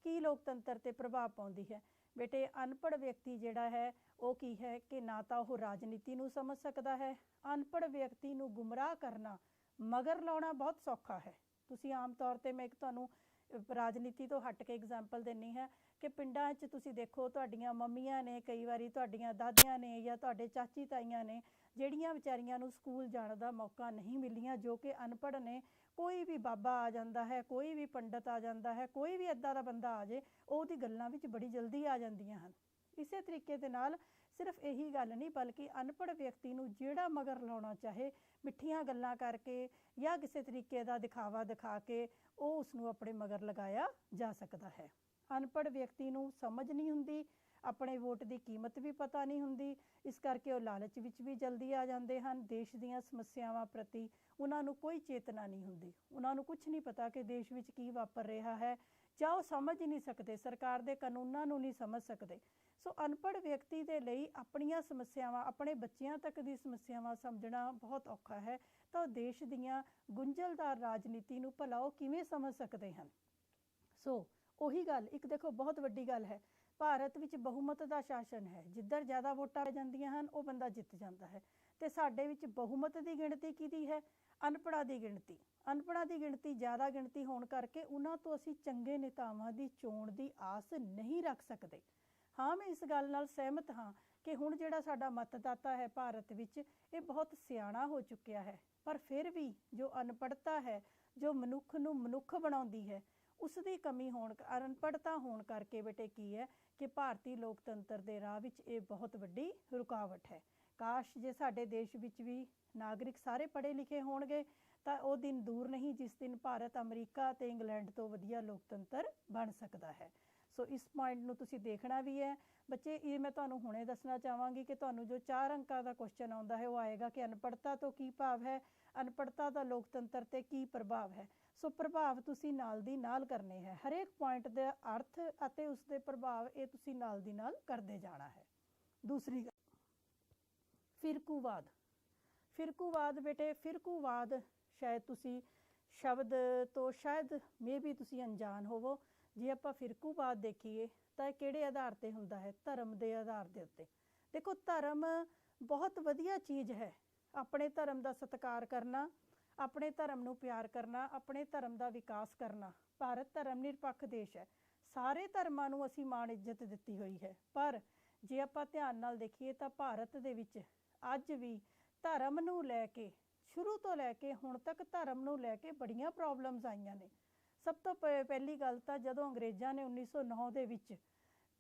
Speaker 1: की लोकतंत्र ते प्रभाव पाउंदी है। बेटे, अनपढ़ व्यक्ति जिहड़ा है वो की है कि ना तो वह राजनीति नूं समझ सकता है। अनपढ़ व्यक्ति नूं गुमराह करना, मगर लाउणा बहुत सौखा है। तुसीं आम तौर पर मैं एक तुहानूं राजनीति तो हट के एग्जाम्पल देनी है कि पिंडां 'च तुसीं देखो तुहाडीआं मम्मियां ने, कई वारी तुहाडीआं दादियां ने या तुहाडे चाची ताईयां ने जिहड़ियां विचारियां नूं स्कूल जाण दा मौका नहीं मिलियां, जो कि अनपढ़ ने। कोई भी बाबा आ जाता है, कोई भी पंडित आ जाता है, कोई भी इदां दा बंदा आ जाए, ਉਹਦੀ ਗੱਲਾਂ ਵਿੱਚ बड़ी जल्दी आ ਜਾਂਦੀਆਂ ਹਨ। इसे तरीके ਦੇ ਨਾਲ सिर्फ यही गल नहीं बल्कि अनपढ़ व्यक्ति नूं जिहड़ा मगर लाउणा चाहे ਮਿੱਠੀਆਂ ਗੱਲਾਂ ਕਰਕੇ ਜਾਂ ਕਿਸੇ ਤਰੀਕੇ ਦਾ ਦਿਖਾਵਾ ਦਿਖਾ ਕੇ ਉਹ ਉਸ ਨੂੰ ਆਪਣੇ ਮਗਰ ਲਗਾਇਆ ਜਾ ਸਕਦਾ ਹੈ। ਅਨਪੜ੍ਹ ਵਿਅਕਤੀ ਨੂੰ ਸਮਝ ਨਹੀਂ ਹੁੰਦੀ, ਆਪਣੇ ਵੋਟ ਦੀ ਕੀਮਤ ਵੀ ਪਤਾ ਨਹੀਂ ਹੁੰਦੀ, ਇਸ ਕਰਕੇ ਉਹ ਲਾਲਚ ਵਿੱਚ ਵੀ ਜਲਦੀ ਆ ਜਾਂਦੇ ਹਨ। ਦੇਸ਼ ਦੀਆਂ ਸਮੱਸਿਆਵਾਂ ਪ੍ਰਤੀ ਉਹਨਾਂ ਨੂੰ ਕੋਈ ਚੇਤਨਾ ਨਹੀਂ ਹੁੰਦੀ, ਉਹਨਾਂ ਨੂੰ ਕੁਝ ਨਹੀਂ ਪਤਾ ਕਿ ਦੇਸ਼ ਵਿੱਚ ਕੀ ਵਾਪਰ ਰਿਹਾ ਹੈ, ਜਾਂ ਉਹ ਸਮਝ ਹੀ ਨਹੀਂ ਸਕਦੇ, ਸਰਕਾਰ ਦੇ ਕਾਨੂੰਨਾਂ ਨੂੰ ਨਹੀਂ ਸਮਝ ਸਕਦੇ। ਸੋ ਅਨਪੜ੍ਹ ਵਿਅਕਤੀ ਦੇ ਲਈ ਆਪਣੀਆਂ ਸਮੱਸਿਆਵਾਂ, ਆਪਣੇ ਬੱਚਿਆਂ ਤੱਕ ਦੀ ਸਮੱਸਿਆਵਾਂ ਸਮਝਣਾ ਬਹੁਤ ਔਖਾ ਹੈ। ਤਾਂ ਉਹ ਦੇਸ਼ ਦੀਆਂ ਗੁੰਝਲਦਾਰ ਰਾਜਨੀਤੀ ਨੂੰ ਭਲਾ ਉਹ ਕਿਵੇਂ ਸਮਝ ਸਕਦੇ ਹਨ। ਸੋ ਉਹੀ ਗੱਲ, ਇੱਕ ਦੇਖੋ ਬਹੁਤ ਵੱਡੀ ਗੱਲ ਹੈ, ਭਾਰਤ ਵਿੱਚ ਬਹੁਮਤ ਦਾ ਸ਼ਾਸਨ ਹੈ। ਜਿੱਧਰ ਜ਼ਿਆਦਾ ਵੋਟਾਂ ਆ ਜਾਂਦੀਆਂ ਹਨ ਉਹ ਬੰਦਾ ਜਿੱਤ ਜਾਂਦਾ ਹੈ। ਤੇ ਸਾਡੇ ਵਿੱਚ ਬਹੁਮਤ ਦੀ ਗਿਣਤੀ ਕਿਹਦੀ ਹੈ? ਅਨਪੜ੍ਹਾਂ ਦੀ ਗਿਣਤੀ। ਅਨਪੜ੍ਹਾਂ ਦੀ ਗਿਣਤੀ ਜ਼ਿਆਦਾ ਗਿਣਤੀ ਹੋਣ ਕਰਕੇ ਉਹਨਾਂ ਤੋਂ ਅਸੀਂ ਚੰਗੇ ਨੇਤਾਵਾਂ ਦੀ ਚੋਣ ਦੀ ਆਸ ਨਹੀਂ ਰੱਖ ਸਕਦੇ। ਹਾਂ, ਮੈਂ ਇਸ ਗੱਲ ਨਾਲ ਸਹਿਮਤ ਹਾਂ ਕਿ ਹੁਣ ਜਿਹੜਾ ਸਾਡਾ ਮਤਦਾਤਾ ਹੈ ਭਾਰਤ ਵਿੱਚ, ਇਹ ਬਹੁਤ ਸਿਆਣਾ ਹੋ ਚੁੱਕਿਆ ਹੈ। ਪਰ ਫਿਰ ਵੀ ਜੋ ਅਨਪੜ੍ਹਤਾ ਹੈ, ਜੋ ਮਨੁੱਖ ਨੂੰ ਮਨੁੱਖ ਬਣਾਉਂਦੀ ਹੈ, ਉਸ ਦੀ ਕਮੀ ਹੋਣ, ਅਨਪੜ੍ਹਤਾ ਹੋਣ ਕਰਕੇ ਬੇਟੇ ਕੀ ਹੈ ਕਿ ਭਾਰਤੀ ਲੋਕਤੰਤਰ ਦੇ ਰਾਹ ਵਿੱਚ ਇਹ ਬਹੁਤ ਵੱਡੀ ਰੁਕਾਵਟ ਹੈ। ਕਾਸ਼ ਜੇ ਸਾਡੇ ਦੇਸ਼ ਵਿੱਚ ਵੀ ਨਾਗਰਿਕ ਸਾਰੇ ਪੜ੍ਹੇ ਲਿਖੇ ਹੋਣਗੇ ਤਾਂ ਉਹ ਦਿਨ ਦੂਰ ਨਹੀਂ ਜਿਸ ਦਿਨ ਭਾਰਤ ਅਮਰੀਕਾ ਅਤੇ ਇੰਗਲੈਂਡ ਤੋਂ ਵਧੀਆ ਲੋਕਤੰਤਰ ਬਣ ਸਕਦਾ ਹੈ। ਸੋ ਇਸ ਪੁਆਇੰਟ ਨੂੰ ਤੁਸੀਂ ਦੇਖਣਾ ਵੀ ਹੈ ਬੱਚੇ। ਇਹ ਮੈਂ ਤੁਹਾਨੂੰ ਹੁਣੇ ਦੱਸਣਾ ਚਾਹਾਂਗੀ ਕਿ ਤੁਹਾਨੂੰ ਜੋ 4 ਅੰਕਾਂ ਦਾ ਕੁਐਸਚਨ ਆਉਂਦਾ ਹੈ ਉਹ ਆਏਗਾ ਕਿ ਅਨਪੜ੍ਹਤਾ ਤੋਂ ਕੀ ਭਾਵ ਹੈ, ਅਨਪੜ੍ਹਤਾ ਦਾ ਲੋਕਤੰਤਰ ਤੇ ਕੀ ਪ੍ਰਭਾਵ ਹੈ। ਸੋ ਪ੍ਰਭਾਵ ਤੁਸੀਂ ਨਾਲ ਦੀ ਨਾਲ ਕਰਨੇ ਹੈ, ਹਰੇਕ ਪੁਆਇੰਟ ਦਾ ਅਰਥ ਅਤੇ ਉਸਦੇ ਪ੍ਰਭਾਵ ਇਹ ਤੁਸੀਂ ਨਾਲ ਦੀ ਨਾਲ ਕਰਦੇ ਜਾਣਾ ਹੈ। ਦੂਸਰੀ ਗੱਲ, ਫਿਰਕੂਵਾਦ। ਫਿਰਕੂਵਾਦ ਬੇਟੇ, ਫਿਰਕੂਵਾਦ ਸ਼ਾਇਦ ਤੁਸੀਂ ਸ਼ਬਦ ਤੋਂ ਸ਼ਾਇਦ ਵੀ ਤੁਸੀਂ ਅਣਜਾਣ ਹੋਵੋ। ਜੇ ਆਪਾਂ ਫਿਰਕੂਵਾਦ ਦੇਖੀਏ ਤਾਂ ਇਹ ਕਿਹੜੇ ਆਧਾਰ ਤੇ ਹੁੰਦਾ ਹੈ? ਧਰਮ ਦੇ ਆਧਾਰ ਦੇ ਉੱਤੇ। ਦੇਖੋ, ਧਰਮ ਬਹੁਤ ਵਧੀਆ ਚੀਜ਼ ਹੈ। ਆਪਣੇ ਧਰਮ ਦਾ ਸਤਿਕਾਰ ਕਰਨਾ, ਆਪਣੇ ਧਰਮ ਨੂੰ ਪਿਆਰ ਕਰਨਾ, ਆਪਣੇ ਧਰਮ ਦਾ ਵਿਕਾਸ ਕਰਨਾ। ਭਾਰਤ ਧਰਮ ਨਿਰਪੱਖ ਦੇਸ਼ ਹੈ, ਸਾਰੇ ਧਰਮਾਂ ਨੂੰ ਅਸੀਂ ਮਾਣ ਇੱਜ਼ਤ ਦਿੱਤੀ ਹੋਈ ਹੈ। ਪਰ ਜੇ ਆਪਾਂ ਧਿਆਨ ਨਾਲ ਦੇਖੀਏ ਤਾਂ ਭਾਰਤ ਦੇ ਵਿੱਚ ਅੱਜ ਵੀ ਧਰਮ ਨੂੰ ਲੈ ਕੇ, ਸ਼ੁਰੂ ਤੋਂ ਲੈ ਕੇ ਹੁਣ ਤੱਕ ਧਰਮ ਨੂੰ ਲੈ ਕੇ ਬੜੀਆਂ ਪ੍ਰੋਬਲਮਸ ਆਈਆਂ ਨੇ। ਸਭ ਤੋਂ ਪਹਿਲੀ ਗੱਲ ਤਾਂ ਜਦੋਂ ਅੰਗਰੇਜ਼ਾਂ ਨੇ 1909 ਦੇ ਵਿੱਚ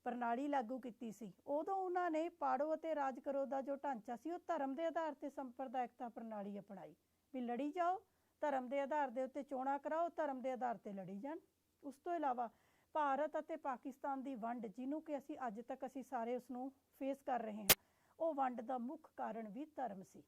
Speaker 1: ਪ੍ਰਣਾਲੀ ਲਾਗੂ ਕੀਤੀ ਸੀ, ਉਦੋਂ ਉਹਨਾਂ ਨੇ ਪਾੜੋ ਅਤੇ ਰਾਜ ਕਰੋ ਦਾ ਜੋ ਢਾਂਚਾ ਸੀ ਉਹ ਧਰਮ ਦੇ ਆਧਾਰ ਤੇ ਸੰਪਰਦਾਇਕਤਾ ਪ੍ਰਣਾਲੀ ਅਪਣਾਈ ਵੀ ਲੜੀ ਜਾਓ, ਧਰਮ ਦੇ ਆਧਾਰ ਦੇ ਉੱਤੇ ਚੋਣਾਂ ਕਰਾਓ, ਧਰਮ ਦੇ ਆਧਾਰ ਤੇ ਲੜੀ ਜਾਣ। ਉਸ ਤੋਂ ਇਲਾਵਾ ਭਾਰਤ ਅਤੇ ਪਾਕਿਸਤਾਨ ਦੀ ਵੰਡ, ਜਿਹਨੂੰ ਕਿ ਅਸੀਂ ਅੱਜ ਤੱਕ ਅਸੀਂ ਸਾਰੇ ਉਸ ਨੂੰ ਫੇਸ ਕਰ ਰਹੇ ਹਾਂ, ਉਹ ਵੰਡ ਦਾ ਮੁੱਖ ਕਾਰਨ ਵੀ ਧਰਮ ਸੀ।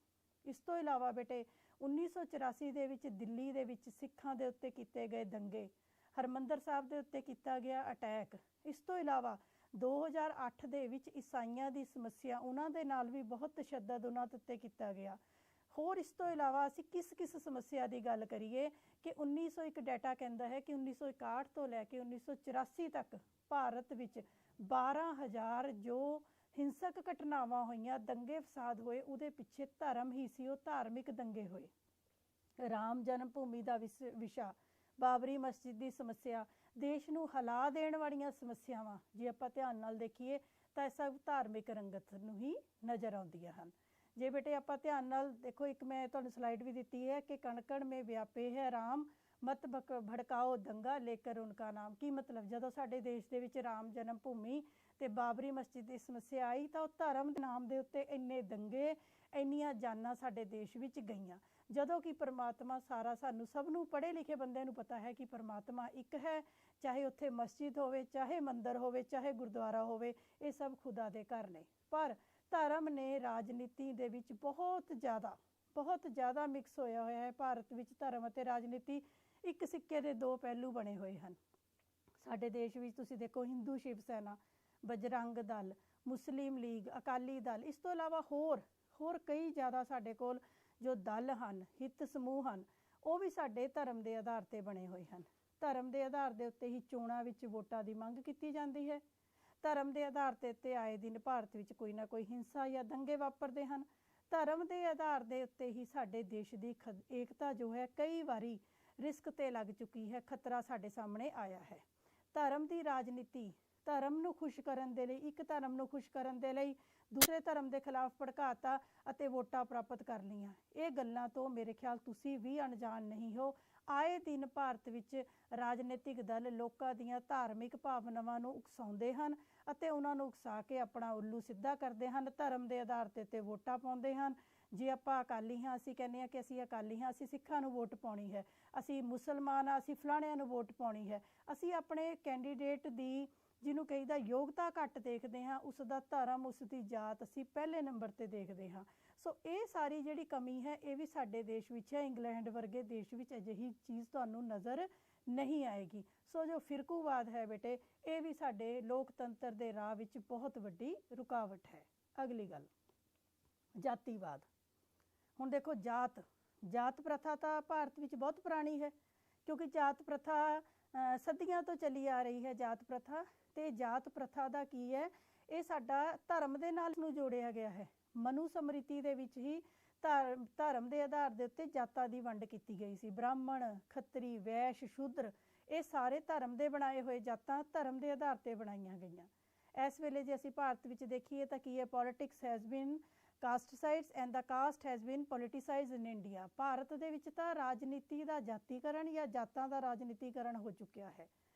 Speaker 1: ਇਸ ਤੋਂ ਇਲਾਵਾ ਬੇਟੇ 1984 ਦੇ ਵਿੱਚ ਦਿੱਲੀ ਦੇ ਵਿੱਚ ਸਿੱਖਾਂ ਦੇ ਉੱਤੇ ਕੀਤੇ ਗਏ ਦੰਗੇ, ਹਰਮੰਦਰ ਸਾਹਿਬ ਦੇ ਉੱਤੇ ਕੀਤਾ ਗਿਆ ਅਟੈਕ। ਇਸ ਤੋਂ ਇਲਾਵਾ 2008 ਦੇ ਵਿੱਚ ਈਸਾਈਆਂ ਦੀ ਸਮੱਸਿਆ, ਉਹਨਾਂ ਦੇ ਨਾਲ ਵੀ ਬਹੁਤ ਤਸ਼ੱਦਦ ਉਹਨਾਂ ਦੇ ਉੱਤੇ ਕੀਤਾ ਗਿਆ। ਹੋਰ ਇਸ ਤੋਂ ਇਲਾਵਾ ਅਸੀਂ ਕਿਸ ਸਮੱਸਿਆ ਦੀ ਗੱਲ ਕਰੀਏ ਕਿ 1901 ਡਾਟਾ ਕਹਿੰਦਾ ਹੈ ਕਿ 1961 ਤੋਂ ਲੈ ਕੇ 1984 ਤੱਕ ਭਾਰਤ ਵਿੱਚ 12,000 ਜੋ ਹਿੰਸਕ ਘਟਨਾਵਾਂ ਹੋਈਆਂ, ਦੰਗੇ ਫਸਾਦ ਹੋਏ, ਉਹਦੇ ਪਿੱਛੇ ਧਰਮ ਹੀ ਸੀ। ਉਹ ਧਾਰਮਿਕ ਦੰਗੇ ਹੋਏ। ਰਾਮ ਜਨਮ ਭੂਮੀ ਦਾ ਵਿਸ਼ਾ, ਬਾਬਰੀ ਮਸਜਿਦ ਦੀ ਸਮੱਸਿਆ, ਦੇਸ਼ ਨੂੰ ਹਿਲਾ ਦੇਣ ਵਾਲੀਆਂ ਸਮੱਸਿਆਵਾਂ ਜੇ ਆਪਾਂ ਧਿਆਨ ਨਾਲ ਦੇਖੀਏ ਤਾਂ ਇਹ ਸਭ ਧਾਰਮਿਕ ਰੰਗਤ ਨੂੰ ਹੀ ਨਜ਼ਰ ਆਉਂਦੀਆਂ ਹਨ। ਜੇ ਬੇਟੇ ਆਪਾਂ ਧਿਆਨ ਨਾਲ ਦੇਖੋ, ਇੱਕ ਮੈਂ ਤੁਹਾਨੂੰ ਸਲਾਈਡ ਵੀ ਦਿੱਤੀ ਹੈ ਕਿ ਕਣ ਕਣ ਮੇਂ ਵਿਆਪੇ ਹੈ ਰਾਮ, ਮਤ ਭੜਕਾਓ ਦੰਗਾ ਲੇਕਰ ਉਨਕਾ ਨਾਮ। ਕੀ ਮਤਲਬ, ਜਦੋਂ ਸਾਡੇ ਦੇਸ਼ ਦੇ ਵਿੱਚ ਰਾਮ ਜਨਮ ਭੂਮੀ ਤੇ ਬਾਬਰੀ ਮਸਜਿਦ ਦੀ ਸਮੱਸਿਆ ਆਈ ਤਾਂ ਉਹ ਧਰਮ ਦੇ ਨਾਮ ਦੇ ਉੱਤੇ ਇੰਨੇ ਦੰਗੇ, ਇੰਨੀਆਂ ਜਾਨਾਂ ਸਾਡੇ ਦੇਸ਼ ਵਿੱਚ ਗਈਆਂ। ਜਦੋਂ ਕਿ ਪਰਮਾਤਮਾ ਸਾਰਾ, ਸਾਨੂੰ ਸਭ ਨੂੰ, ਪੜ੍ਹੇ ਲਿਖੇ ਬੰਦਿਆਂ ਨੂੰ ਪਤਾ ਹੈ ਕਿ ਪਰਮਾਤਮਾ ਇੱਕ ਹੈ, ਚਾਹੇ ਉੱਥੇ ਮਸਜਿਦ ਹੋਵੇ, ਚਾਹੇ ਮੰਦਿਰ ਹੋਵੇ, ਚਾਹੇ ਗੁਰਦੁਆਰਾ ਹੋਵੇ, ਇਹ ਸਭ ਖੁਦਾ ਦੇ ਘਰ ਨੇ। ਪਰ ਧਰਮ ਨੇ ਰਾਜਨੀਤੀ ਦੇ ਵਿੱਚ ਬਹੁਤ ਜ਼ਿਆਦਾ ਮਿਕਸ ਹੋਇਆ ਹੈ। ਭਾਰਤ ਵਿੱਚ ਧਰਮ ਅਤੇ ਰਾਜਨੀਤੀ ਇੱਕ ਸਿੱਕੇ ਦੇ 2 ਪਹਿਲੂ ਬਣੇ ਹੋਏ ਹਨ। ਸਾਡੇ ਦੇਸ਼ ਵਿੱਚ ਤੁਸੀਂ ਦੇਖੋ, ਹਿੰਦੂ ਸ਼ਿਵ ਸੈਨਾ, ਬਜਰੰਗ ਦਲ, ਮੁਸਲਿਮ ਲੀਗ, ਅਕਾਲੀ ਦਲ, ਇਸ ਤੋਂ ਇਲਾਵਾ ਹੋਰ ਕਈ ਜ਼ਿਆਦਾ ਸਾਡੇ ਕੋਲ ਜੋ ਦਲ ਹਨ, ਹਿੱਤ ਸਮੂਹ ਹਨ, ਉਹ ਵੀ ਸਾਡੇ ਧਰਮ ਦੇ ਆਧਾਰ ਤੇ ਬਣੇ ਹੋਏ ਹਨ। ਧਰਮ ਦੇ ਆਧਾਰ ਦੇ ਉੱਤੇ ਹੀ ਚੋਣਾਂ ਵਿੱਚ ਵੋਟਾਂ ਦੀ ਮੰਗ ਕੀਤੀ ਜਾਂਦੀ ਹੈ। ਧਰਮ ਦੇ ਆਧਾਰ ਤੇ ਉੱਤੇ ਆਏ ਦਿਨ ਭਾਰਤ ਵਿੱਚ ਕੋਈ ਨਾ ਕੋਈ ਹਿੰਸਾ ਜਾਂ ਦੰਗੇ ਵਾਪਰਦੇ ਹਨ। ਧਰਮ ਦੇ ਆਧਾਰ ਦੇ ਉੱਤੇ ਹੀ ਸਾਡੇ ਦੇਸ਼ ਦੀ ਏਕਤਾ ਜੋ ਹੈ ਕਈ ਵਾਰੀ ਰਿਸਕ ਤੇ ਲੱਗ ਚੁੱਕੀ ਹੈ, ਖਤਰਾ ਸਾਡੇ ਸਾਹਮਣੇ ਆਇਆ ਹੈ। ਧਰਮ ਦੀ ਰਾਜਨੀਤੀ, ਧਰਮ ਨੂੰ ਖੁਸ਼ ਕਰਨ ਦੇ ਲਈ, ਇੱਕ ਧਰਮ ਨੂੰ ਖੁਸ਼ ਕਰਨ ਦੇ ਲਈ ਦੂਸਰੇ ਧਰਮ ਦੇ ਖਿਲਾਫ ਭੜਕਾਤਾ ਅਤੇ ਵੋਟਾਂ ਪ੍ਰਾਪਤ ਕਰ ਲਈਆਂ। ਇਹ ਗੱਲਾਂ ਤੋਂ ਮੇਰੇ ਖਿਆਲ ਤੁਸੀਂ ਵੀ ਅਣਜਾਣ ਨਹੀਂ ਹੋ। ਆਏ ਦਿਨ ਭਾਰਤ ਵਿੱਚ ਰਾਜਨੀਤਿਕ ਦਲ ਲੋਕਾਂ ਦੀਆਂ ਧਾਰਮਿਕ ਭਾਵਨਾਵਾਂ ਨੂੰ ਉਕਸਾਉਂਦੇ ਹਨ ਅਤੇ ਉਹਨਾਂ ਨੂੰ ਉਕਸਾ ਕੇ ਆਪਣਾ ਉੱਲੂ ਸਿੱਧਾ ਕਰਦੇ ਹਨ। ਧਰਮ ਦੇ ਆਧਾਰ ਤੇ ਵੋਟਾਂ ਪਾਉਂਦੇ ਹਨ। ਜੇ ਆਪਾਂ ਅਕਾਲੀ ਹਾਂ, ਅਸੀਂ ਕਹਿੰਦੇ ਹਾਂ ਕਿ ਅਸੀਂ ਅਕਾਲੀ ਹਾਂ, ਅਸੀਂ ਸਿੱਖਾਂ ਨੂੰ ਵੋਟ ਪਾਉਣੀ ਹੈ, ਅਸੀਂ ਮੁਸਲਮਾਨ ਹਾਂ, ਅਸੀਂ ਫਲਾਣਿਆਂ ਨੂੰ ਵੋਟ ਪਾਉਣੀ ਹੈ। ਅਸੀਂ ਆਪਣੇ ਕੈਂਡੀਡੇਟ ਦੀ, ਜਿਹਨੂੰ ਕਹੀਦਾ ਯੋਗਤਾ, ਘੱਟ ਦੇਖਦੇ ਹਾਂ, ਉਸ ਦਾ ਧਰਮ, ਉਸ ਦੀ ਜਾਤ ਅਸੀਂ ਪਹਿਲੇ ਨੰਬਰ 'ਤੇ ਦੇਖਦੇ ਹਾਂ। ਸੋ ਇਹ ਸਾਰੀ ਜਿਹੜੀ ਕਮੀ ਹੈ ਇਹ ਵੀ ਸਾਡੇ ਦੇਸ਼ ਵਿੱਚ ਹੈ। ਇੰਗਲੈਂਡ ਵਰਗੇ ਦੇਸ਼ ਵਿੱਚ ਅਜਿਹੀ ਚੀਜ਼ ਤੁਹਾਨੂੰ ਨਜ਼ਰ ਨਹੀਂ ਆਏਗੀ। ਸੋ ਜੋ ਫਿਰਕੂਵਾਦ ਹੈ ਬੇਟੇ, ਇਹ ਵੀ ਸਾਡੇ ਲੋਕਤੰਤਰ ਦੇ ਰਾਹ ਵਿੱਚ ਬਹੁਤ ਵੱਡੀ ਰੁਕਾਵਟ ਹੈ। ਅਗਲੀ ਗੱਲ, ਜਾਤੀਵਾਦ। ਹੁਣ ਦੇਖੋ, ਜਾਤ ਪ੍ਰਥਾ ਤਾਂ ਭਾਰਤ ਵਿੱਚ ਬਹੁਤ ਪੁਰਾਣੀ ਹੈ, ਕਿਉਂਕਿ ਜਾਤ ਪ੍ਰਥਾ ਸਦੀਆਂ ਤੋਂ ਚੱਲੀ ਆ ਰਹੀ ਹੈ। ਜਾਤ ਪ੍ਰਥਾ ਤੇ ਜਾਤ ਪ੍ਰਥਾ ਦਾ ਕੀ ਹੈ, ਇਹ ਸਾਡਾ ਧਰਮ ਦੇ ਨਾਲ ਨੂੰ ਜੋੜਿਆ ਗਿਆ ਹੈ। ਮਨੂ ਸਮ੍ਰਿਤੀ ਦੇ ਵਿੱਚ ਹੀ ਧਰਮ ਦੇ ਆਧਾਰ ਦੇ ਉੱਤੇ ਜਾਤਾਂ ਦੀ ਵੰਡ ਕੀਤੀ ਗਈ ਸੀ। ਬ੍ਰਾਹਮਣ, ਖੱਤਰੀ, ਵੈਸ਼, ਸ਼ੂਦਰ, ਇਹ ਸਾਰੇ ਧਰਮ ਦੇ ਬਣਾਏ ਹੋਏ ਜਾਤਾਂ ਧਰਮ ਦੇ ਆਧਾਰ 'ਤੇ ਬਣਾਈਆਂ ਗਈਆਂ। ਇਸ ਵੇਲੇ ਜੇ ਅਸੀਂ ਭਾਰਤ ਵਿੱਚ ਦੇਖੀਏ ਤਾਂ ਕੀ ਹੈ, politics has been casteised and the caste has been politicised in India. ਭਾਰਤ ਦੇ ਵਿੱਚ ਤਾਂ ਰਾਜਨੀਤੀ ਦਾ ਜਾਤੀਕਰਨ ਜਾਂ ਜਾਤਾਂ ਦਾ ਰਾਜਨੀਤੀਕਰਨ ਹੋ ਚੁੱਕਿਆ ਹੈ।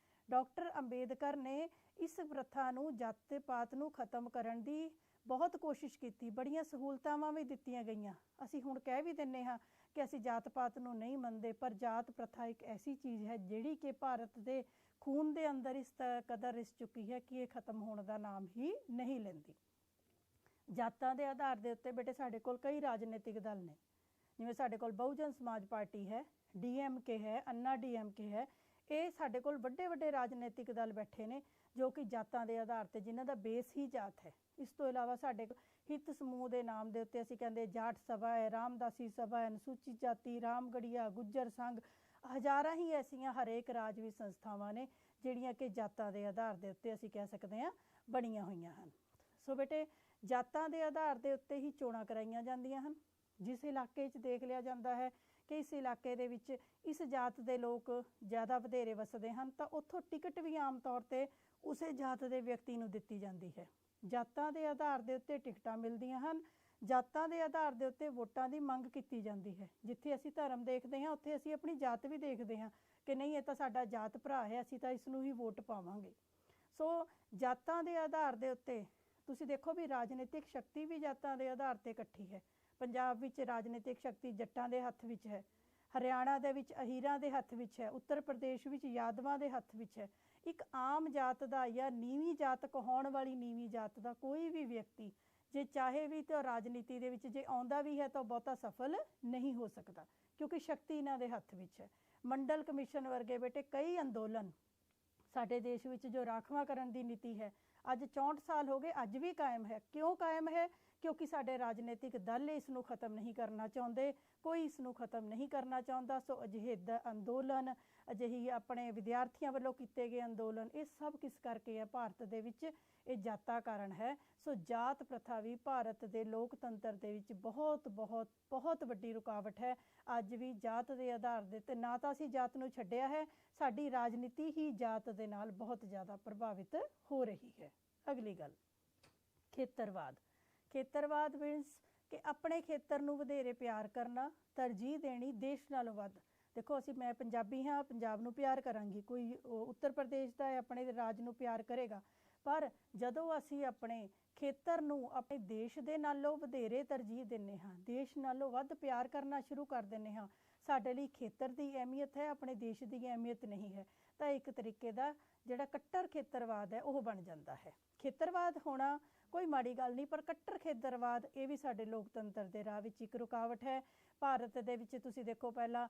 Speaker 1: ਡਾਕਟਰ ਅੰਬੇਦਕਰ ਨੇ ਇਸ ਪ੍ਰਥਾ ਨੂੰ, ਜਾਤ ਪਾਤ ਨੂੰ ਖਤਮ ਕਰਨ ਦੀ ਬਹੁਤ ਕੋਸ਼ਿਸ਼ ਕੀਤੀ। ਬੜੀਆਂ ਸਹੂਲਤਾਵਾਂ ਵੀ ਦਿੱਤੀਆਂ ਗਈਆਂ। ਅਸੀਂ ਹੁਣ ਕਹਿ ਵੀ ਦਿੰਦੇ ਹਾਂ ਕਿ ਅਸੀਂ ਜਾਤ ਪਾਤ ਨੂੰ ਨਹੀਂ ਮੰਨਦੇ, ਪਰ ਜਾਤ ਪ੍ਰਥਾ ਇੱਕ ਐਸੀ ਚੀਜ਼ ਹੈ ਜਿਹੜੀ ਕਿ ਭਾਰਤ ਦੇ ਖੂਨ ਦੇ ਅੰਦਰ ਇਸ ਕਦਰ ਰਿਸ ਚੁੱਕੀ ਹੈ ਕਿ ਇਹ ਖਤਮ ਹੋਣ ਦਾ ਨਾਮ ਹੀ ਨਹੀਂ ਲੈਂਦੀ। ਜਾਤਾਂ ਦੇ ਆਧਾਰ ਦੇ ਉੱਤੇ ਬੇਟੇ ਸਾਡੇ ਕੋਲ ਕਈ ਰਾਜਨੀਤਿਕ ਦਲ ਨੇ, ਜਿਵੇਂ ਸਾਡੇ ਕੋਲ ਬਹੁਜਨ ਸਮਾਜ ਪਾਰਟੀ ਹੈ, DMK ਹੈ, ਅੰਨਾ DMK ਹੈ। ਇਹ ਸਾਡੇ ਕੋਲ ਵੱਡੇ ਵੱਡੇ ਰਾਜਨੀਤਿਕ ਦਲ ਬੈਠੇ ਨੇ ਜੋ ਕਿ ਜਾਤਾਂ ਦੇ ਆਧਾਰ 'ਤੇ, ਜਿਨ੍ਹਾਂ ਦਾ ਬੇਸ ਹੀ ਜਾਤ ਹੈ। ਇਸ ਤੋਂ ਇਲਾਵਾ ਸਾਡੇ ਹਿੱਤ ਸਮੂਹ ਦੇ ਨਾਮ ਦੇ ਉੱਤੇ ਅਸੀਂ ਕਹਿੰਦੇ ਜਾਟ ਸਭਾ ਹੈ, ਰਾਮਦਾਸੀ ਸਭਾ ਹੈ, ਅਨੁਸੂਚਿਤ ਜਾਤੀ, ਰਾਮਗੜੀਆ, ਗੁੱਜਰ ਸੰਘ, ਹਜ਼ਾਰਾਂ ਹੀ ਐਸੀਆਂ ਹਰੇਕ ਰਾਜ ਵਿੱਚ ਸੰਸਥਾਵਾਂ ਨੇ ਜਿਹੜੀਆਂ ਕਿ ਜਾਤਾਂ ਦੇ ਆਧਾਰ ਦੇ ਉੱਤੇ ਅਸੀਂ ਕਹਿ ਸਕਦੇ ਹਾਂ ਬਣੀਆਂ ਹੋਈਆਂ ਹਨ। ਸੋ ਬੇਟੇ, ਜਾਤਾਂ ਦੇ ਆਧਾਰ ਦੇ ਉੱਤੇ ਹੀ ਚੋਣਾਂ ਕਰਾਈਆਂ ਜਾਂਦੀਆਂ ਹਨ। ਜਿਸ ਇਲਾਕੇ 'ਚ ਦੇਖ ਲਿਆ ਜਾਂਦਾ ਹੈ ਕਿ ਇਸ ਇਲਾਕੇ ਦੇ ਵਿੱਚ ਇਸ ਜਾਤ ਦੇ ਲੋਕ ਜ਼ਿਆਦਾ ਵਧੇਰੇ ਵਸਦੇ ਹਨ, ਤਾਂ ਉੱਥੋਂ ਟਿਕਟ ਵੀ ਆਮ ਤੌਰ 'ਤੇ ਉਸੇ ਜਾਤ ਦੇ ਵਿਅਕਤੀ ਨੂੰ ਦਿੱਤੀ ਜਾਂਦੀ ਹੈ। ਜਾਤਾਂ ਦੇ ਆਧਾਰ ਦੇ ਉੱਤੇ ਟਿਕਟਾਂ ਮਿਲਦੀਆਂ ਹਨ। ਜਾਤਾਂ ਦੇ ਆਧਾਰ ਦੇ ਉੱਤੇ ਵੋਟਾਂ ਦੀ ਮੰਗ ਕੀਤੀ ਜਾਂਦੀ ਹੈ। ਜਿੱਥੇ ਅਸੀਂ ਧਰਮ ਦੇਖਦੇ ਹਾਂ, ਉੱਥੇ ਅਸੀਂ ਆਪਣੀ ਜਾਤ ਵੀ ਦੇਖਦੇ ਹਾਂ ਕਿ ਨਹੀਂ, ਇਹ ਤਾਂ ਸਾਡਾ ਜਾਤ ਭਰਾ ਹੈ, ਅਸੀਂ ਤਾਂ ਇਸ ਨੂੰ ਹੀ ਵੋਟ ਪਾਵਾਂਗੇ। ਸੋ ਜਾਤਾਂ ਦੇ ਆਧਾਰ ਦੇ ਉੱਤੇ ਤੁਸੀਂ ਦੇਖੋ ਵੀ ਰਾਜਨੀਤਿਕ ਸ਼ਕਤੀ ਵੀ ਜਾਤਾਂ ਦੇ ਆਧਾਰ 'ਤੇ ਇਕੱਠੀ ਹੈ। ਪੰਜਾਬ ਵਿੱਚ ਰਾਜਨੀਤਿਕ ਸ਼ਕਤੀ ਜੱਟਾਂ ਦੇ ਹੱਥ ਵਿੱਚ ਹੈ, ਹਰਿਆਣਾ ਦੇ ਵਿੱਚ ਅਹੀਰਾਂ ਦੇ ਹੱਥ ਵਿੱਚ ਹੈ, ਉੱਤਰ ਪ੍ਰਦੇਸ਼ ਵਿੱਚ ਯਾਦਵਾਂ ਦੇ ਹੱਥ ਵਿੱਚ ਹੈ। ਇੱਕ ਆਮ ਜਾਤ ਦਾ ਜਾਂ ਨੀਵੀਂ ਜਾਤ ਕਹਾਉਣ ਵਾਲੀ ਨੀਵੀਂ ਜਾਤ ਦਾ ਕੋਈ ਵੀ ਵਿਅਕਤੀ ਜੇ ਚਾਹੇ ਵੀ ਤਾਂ ਰਾਜਨੀਤੀ ਦੇ ਵਿੱਚ ਜੇ ਆਉਂਦਾ ਵੀ ਹੈ ਤਾਂ ਬਹੁਤਾ ਸਫਲ ਨਹੀਂ ਹੋ ਸਕਦਾ, ਕਿਉਂਕਿ ਸ਼ਕਤੀ ਇਹਨਾਂ ਦੇ ਹੱਥ ਵਿੱਚ ਹੈ। ਮੰਡਲ ਕਮਿਸ਼ਨ ਵਰਗੇ ਬੇਟੇ ਕਈ ਅੰਦੋਲਨ ਸਾਡੇ ਦੇਸ਼ ਵਿੱਚ ਜੋ ਰਾਖਵਾਂਕਰਨ ਦੀ ਨੀਤੀ ਹੈ, ਅੱਜ 64 ਸਾਲ ਹੋ ਗਏ, ਅੱਜ ਵੀ ਕਾਇਮ ਹੈ। ਕਿਉਂ ਕਾਇਮ ਹੈ? ਕਿਉਂਕਿ ਸਾਡੇ ਰਾਜਨੀਤਿਕ ਦਲ ਇਸ ਨੂੰ ਖਤਮ ਨਹੀਂ ਕਰਨਾ ਚਾਹੁੰਦੇ, ਕੋਈ ਇਸ ਨੂੰ ਖਤਮ ਨਹੀਂ ਕਰਨਾ ਚਾਹੁੰਦਾ। ਸੋ ਅਜਿਹੇ ਅੰਦੋਲਨ, ਅਜਿਹੀ ਆਪਣੇ ਵਿਦਿਆਰਥੀਆਂ ਵੱਲੋਂ ਕੀਤੇ ਗਏ ਅੰਦੋਲਨ, ਇਹ ਸਭ ਕਿਸ ਕਰਕੇ ਹੈ? ਭਾਰਤ ਦੇ ਵਿੱਚ ਇਹ ਜਾਤਾਂ ਕਾਰਨ ਹੈ। ਸੋ ਜਾਤ ਪ੍ਰਥਾ ਵੀ ਭਾਰਤ ਦੇ ਲੋਕਤੰਤਰ ਦੇ ਵਿੱਚ ਬਹੁਤ ਬਹੁਤ ਬਹੁਤ ਵੱਡੀ ਰੁਕਾਵਟ ਹੈ। ਅੱਜ ਵੀ ਜਾਤ ਦੇ ਆਧਾਰ ਦੇ ਤੇ ਨਾ ਤਾਂ ਅਸੀਂ ਜਾਤ ਨੂੰ ਛੱਡਿਆ ਹੈ, ਸਾਡੀ ਰਾਜਨੀਤੀ ਹੀ ਜਾਤ ਦੇ ਨਾਲ ਬਹੁਤ ਜ਼ਿਆਦਾ ਪ੍ਰਭਾਵਿਤ ਹੋ ਰਹੀ ਹੈ। ਅਗਲੀ ਗੱਲ, ਖੇਤਰਵਾਦ। ਖੇਤਰਵਾਦ ਮੀਨਸ ਕਿ ਆਪਣੇ ਖੇਤਰ ਨੂੰ ਵਧੇਰੇ ਪਿਆਰ ਕਰਨਾ, ਤਰਜੀਹ ਦੇਣੀ ਦੇਸ਼ ਨਾਲੋਂ ਵੱਧ। ਦੇਖੋ, ਮੈਂ ਪੰਜਾਬੀ ਹਾਂ, ਪੰਜਾਬ ਨੂੰ ਪਿਆਰ ਕਰਾਂਗੀ, ਕੋਈ ਉੱਤਰ ਪ੍ਰਦੇਸ਼ ਦਾ ਹੈ ਆਪਣੇ ਰਾਜ ਨੂੰ ਪਿਆਰ ਕਰੇਗਾ। ਪਰ ਜਦੋਂ ਅਸੀਂ ਆਪਣੇ ਖੇਤਰ ਨੂੰ ਆਪਣੇ ਦੇਸ਼ ਦੇ ਨਾਲੋਂ ਵਧੇਰੇ ਤਰਜੀਹ ਦਿੰਦੇ ਹਾਂ, ਦੇਸ਼ ਨਾਲੋਂ ਵੱਧ ਪਿਆਰ ਕਰਨਾ ਸ਼ੁਰੂ ਕਰ ਦਿੰਦੇ ਹਾਂ, ਸਾਡੇ ਲਈ ਖੇਤਰ ਦੀ ਅਹਿਮੀਅਤ ਹੈ, ਆਪਣੇ ਦੇਸ਼ ਦੀ ਅਹਿਮੀਅਤ ਨਹੀਂ ਹੈ, ਤਾਂ ਇੱਕ ਤਰੀਕੇ ਦਾ ਜਿਹੜਾ ਕੱਟੜ ਖੇਤਰਵਾਦ ਹੈ ਉਹ ਬਣ ਜਾਂਦਾ ਹੈ। ਖੇਤਰਵਾਦ ਹੋਣਾ ਕੋਈ ਮਾੜੀ ਗੱਲ ਨਹੀਂ, ਪਰ ਕੱਟੜ ਖੇਤਰਵਾਦ ਇਹ ਵੀ ਸਾਡੇ ਲੋਕਤੰਤਰ ਦੇ ਰਾਹ ਵਿੱਚ ਇੱਕ ਰੁਕਾਵਟ ਹੈ। ਭਾਰਤ ਦੇ ਵਿੱਚ ਤੁਸੀਂ ਦੇਖੋ, ਪਹਿਲਾਂ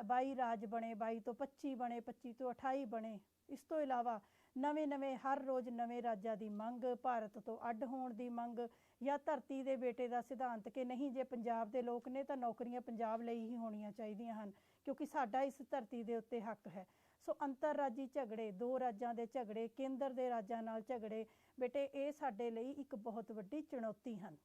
Speaker 1: 22 ਰਾਜ ਬਣੇ, 22 ਤੋਂ 25 ਬਣੇ, 25 ਤੋਂ 28 ਬਣੇ। ਇਸ ਤੋਂ ਇਲਾਵਾ ਨਵੇਂ ਹਰ ਰੋਜ਼ ਨਵੇਂ ਰਾਜਾਂ ਦੀ ਮੰਗ, ਭਾਰਤ ਤੋਂ ਅੱਡ ਹੋਣ ਦੀ ਮੰਗ, ਜਾਂ ਧਰਤੀ ਦੇ ਬੇਟੇ ਦਾ ਸਿਧਾਂਤ ਕਿ ਨਹੀਂ, ਜੇ ਪੰਜਾਬ ਦੇ ਲੋਕ ਨੇ ਤਾਂ ਨੌਕਰੀਆਂ ਪੰਜਾਬ ਲਈ ਹੀ ਹੋਣੀਆਂ ਚਾਹੀਦੀਆਂ ਹਨ, ਕਿਉਂਕਿ ਸਾਡਾ ਇਸ ਧਰਤੀ ਦੇ ਉੱਤੇ ਹੱਕ ਹੈ। ਸੋ ਅੰਤਰਰਾਜੀ ਝਗੜੇ, ਦੋ ਰਾਜਾਂ ਦੇ ਝਗੜੇ, ਕੇਂਦਰ ਦੇ ਰਾਜਾਂ ਨਾਲ ਝਗੜੇ ਬੇਟੇ, ਇਹ ਸਾਡੇ ਲਈ ਇੱਕ ਬਹੁਤ ਵੱਡੀ ਚੁਣੌਤੀ ਹਨ।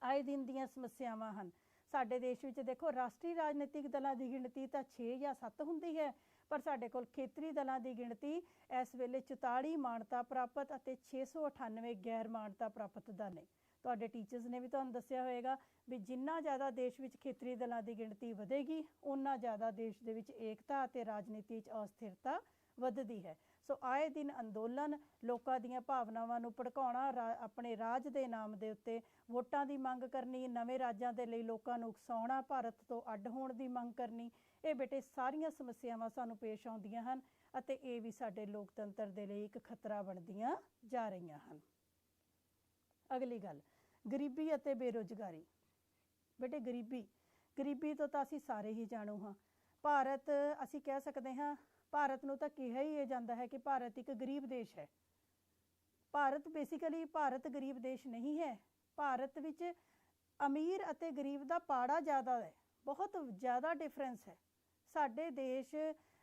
Speaker 1: ਆਏ ਦਿਨ ਦੀਆਂ ਸਮੱਸਿਆਵਾਂ ਹਨ ਸਾਡੇ ਦੇਸ਼ ਵਿੱਚ। ਦੇਖੋ, ਰਾਸ਼ਟਰੀ ਰਾਜਨੀਤਿਕ ਦਲਾਂ ਦੀ ਗਿਣਤੀ ਤਾਂ 6 ਜਾਂ 7 ਹੁੰਦੀ ਹੈ, ਪਰ ਸਾਡੇ ਕੋਲ ਖੇਤਰੀ ਦਲਾਂ ਦੀ ਗਿਣਤੀ ਇਸ ਵੇਲੇ 44 ਮਾਨਤਾ ਪ੍ਰਾਪਤ ਅਤੇ 698 ਗੈਰ ਮਾਨਤਾ ਪ੍ਰਾਪਤ ਦਲ ਨੇ। ਤੁਹਾਡੇ ਟੀਚਰਸ ਨੇ ਵੀ ਤੁਹਾਨੂੰ ਦੱਸਿਆ ਹੋਏਗਾ ਵੀ ਜਿੰਨਾ ਜ਼ਿਆਦਾ ਦੇਸ਼ ਵਿੱਚ ਖੇਤਰੀ ਦਲਾਂ ਦੀ ਗਿਣਤੀ ਵਧੇਗੀ, ਓਨਾ ਜ਼ਿਆਦਾ ਦੇਸ਼ ਦੇ ਵਿੱਚ ਏਕਤਾ ਅਤੇ ਰਾਜਨੀਤੀ 'ਚ ਅਸਥਿਰਤਾ ਵੱਧਦੀ ਹੈ। ਸੋ ਆਏ ਦਿਨ ਅੰਦੋਲਨ, ਲੋਕਾਂ ਦੀਆਂ ਭਾਵਨਾਵਾਂ ਨੂੰ ਭੜਕਾਉਣਾ, ਆਪਣੇ ਰਾਜ ਦੇ ਨਾਮ ਦੇ ਉੱਤੇ ਵੋਟਾਂ ਦੀ ਮੰਗ ਕਰਨੀ, ਨਵੇਂ ਰਾਜਾਂ ਦੇ ਲਈ ਲੋਕਾਂ ਨੂੰ ਉਕਸਾਉਣਾ, ਭਾਰਤ ਤੋਂ ਅੱਡ ਹੋਣ ਦੀ ਮੰਗ ਕਰਨੀ, ਇਹ ਬੇਟੇ ਸਾਰੀਆਂ ਸਮੱਸਿਆਵਾਂ ਸਾਨੂੰ ਪੇਸ਼ ਆਉਂਦੀਆਂ ਹਨ ਅਤੇ ਇਹ ਵੀ ਸਾਡੇ ਲੋਕਤੰਤਰ ਦੇ ਲਈ ਇੱਕ ਖਤਰਾ ਬਣਦੀਆਂ ਜਾ ਰਹੀਆਂ ਹਨ। ਅਗਲੀ ਗੱਲ, ਗਰੀਬੀ ਅਤੇ ਬੇਰੁਜ਼ਗਾਰੀ। ਬੇਟੇ ਗਰੀਬੀ ਤੋਂ ਤਾਂ ਅਸੀਂ ਸਾਰੇ ਹੀ ਜਾਣੂ ਹਾਂ। ਭਾਰਤ, ਅਸੀਂ ਕਹਿ ਸਕਦੇ ਹਾਂ, ਭਾਰਤ ਨੂੰ ਤਾਂ ਕਿਹਾ ਹੀ ਇਹ ਜਾਂਦਾ ਹੈ ਕਿ ਭਾਰਤ ਇੱਕ ਗਰੀਬ ਦੇਸ਼ ਹੈ। ਭਾਰਤ ਬੇਸਿਕਲੀ ਭਾਰਤ ਗਰੀਬ ਦੇਸ਼ ਨਹੀਂ ਹੈ। ਭਾਰਤ ਵਿੱਚ ਅਮੀਰ ਅਤੇ ਗਰੀਬ ਦਾ ਪਾੜਾ ਜ਼ਿਆਦਾ ਹੈ, ਬਹੁਤ ਜ਼ਿਆਦਾ ਡਿਫਰੈਂਸ ਹੈ। ਸਾਡੇ ਦੇਸ਼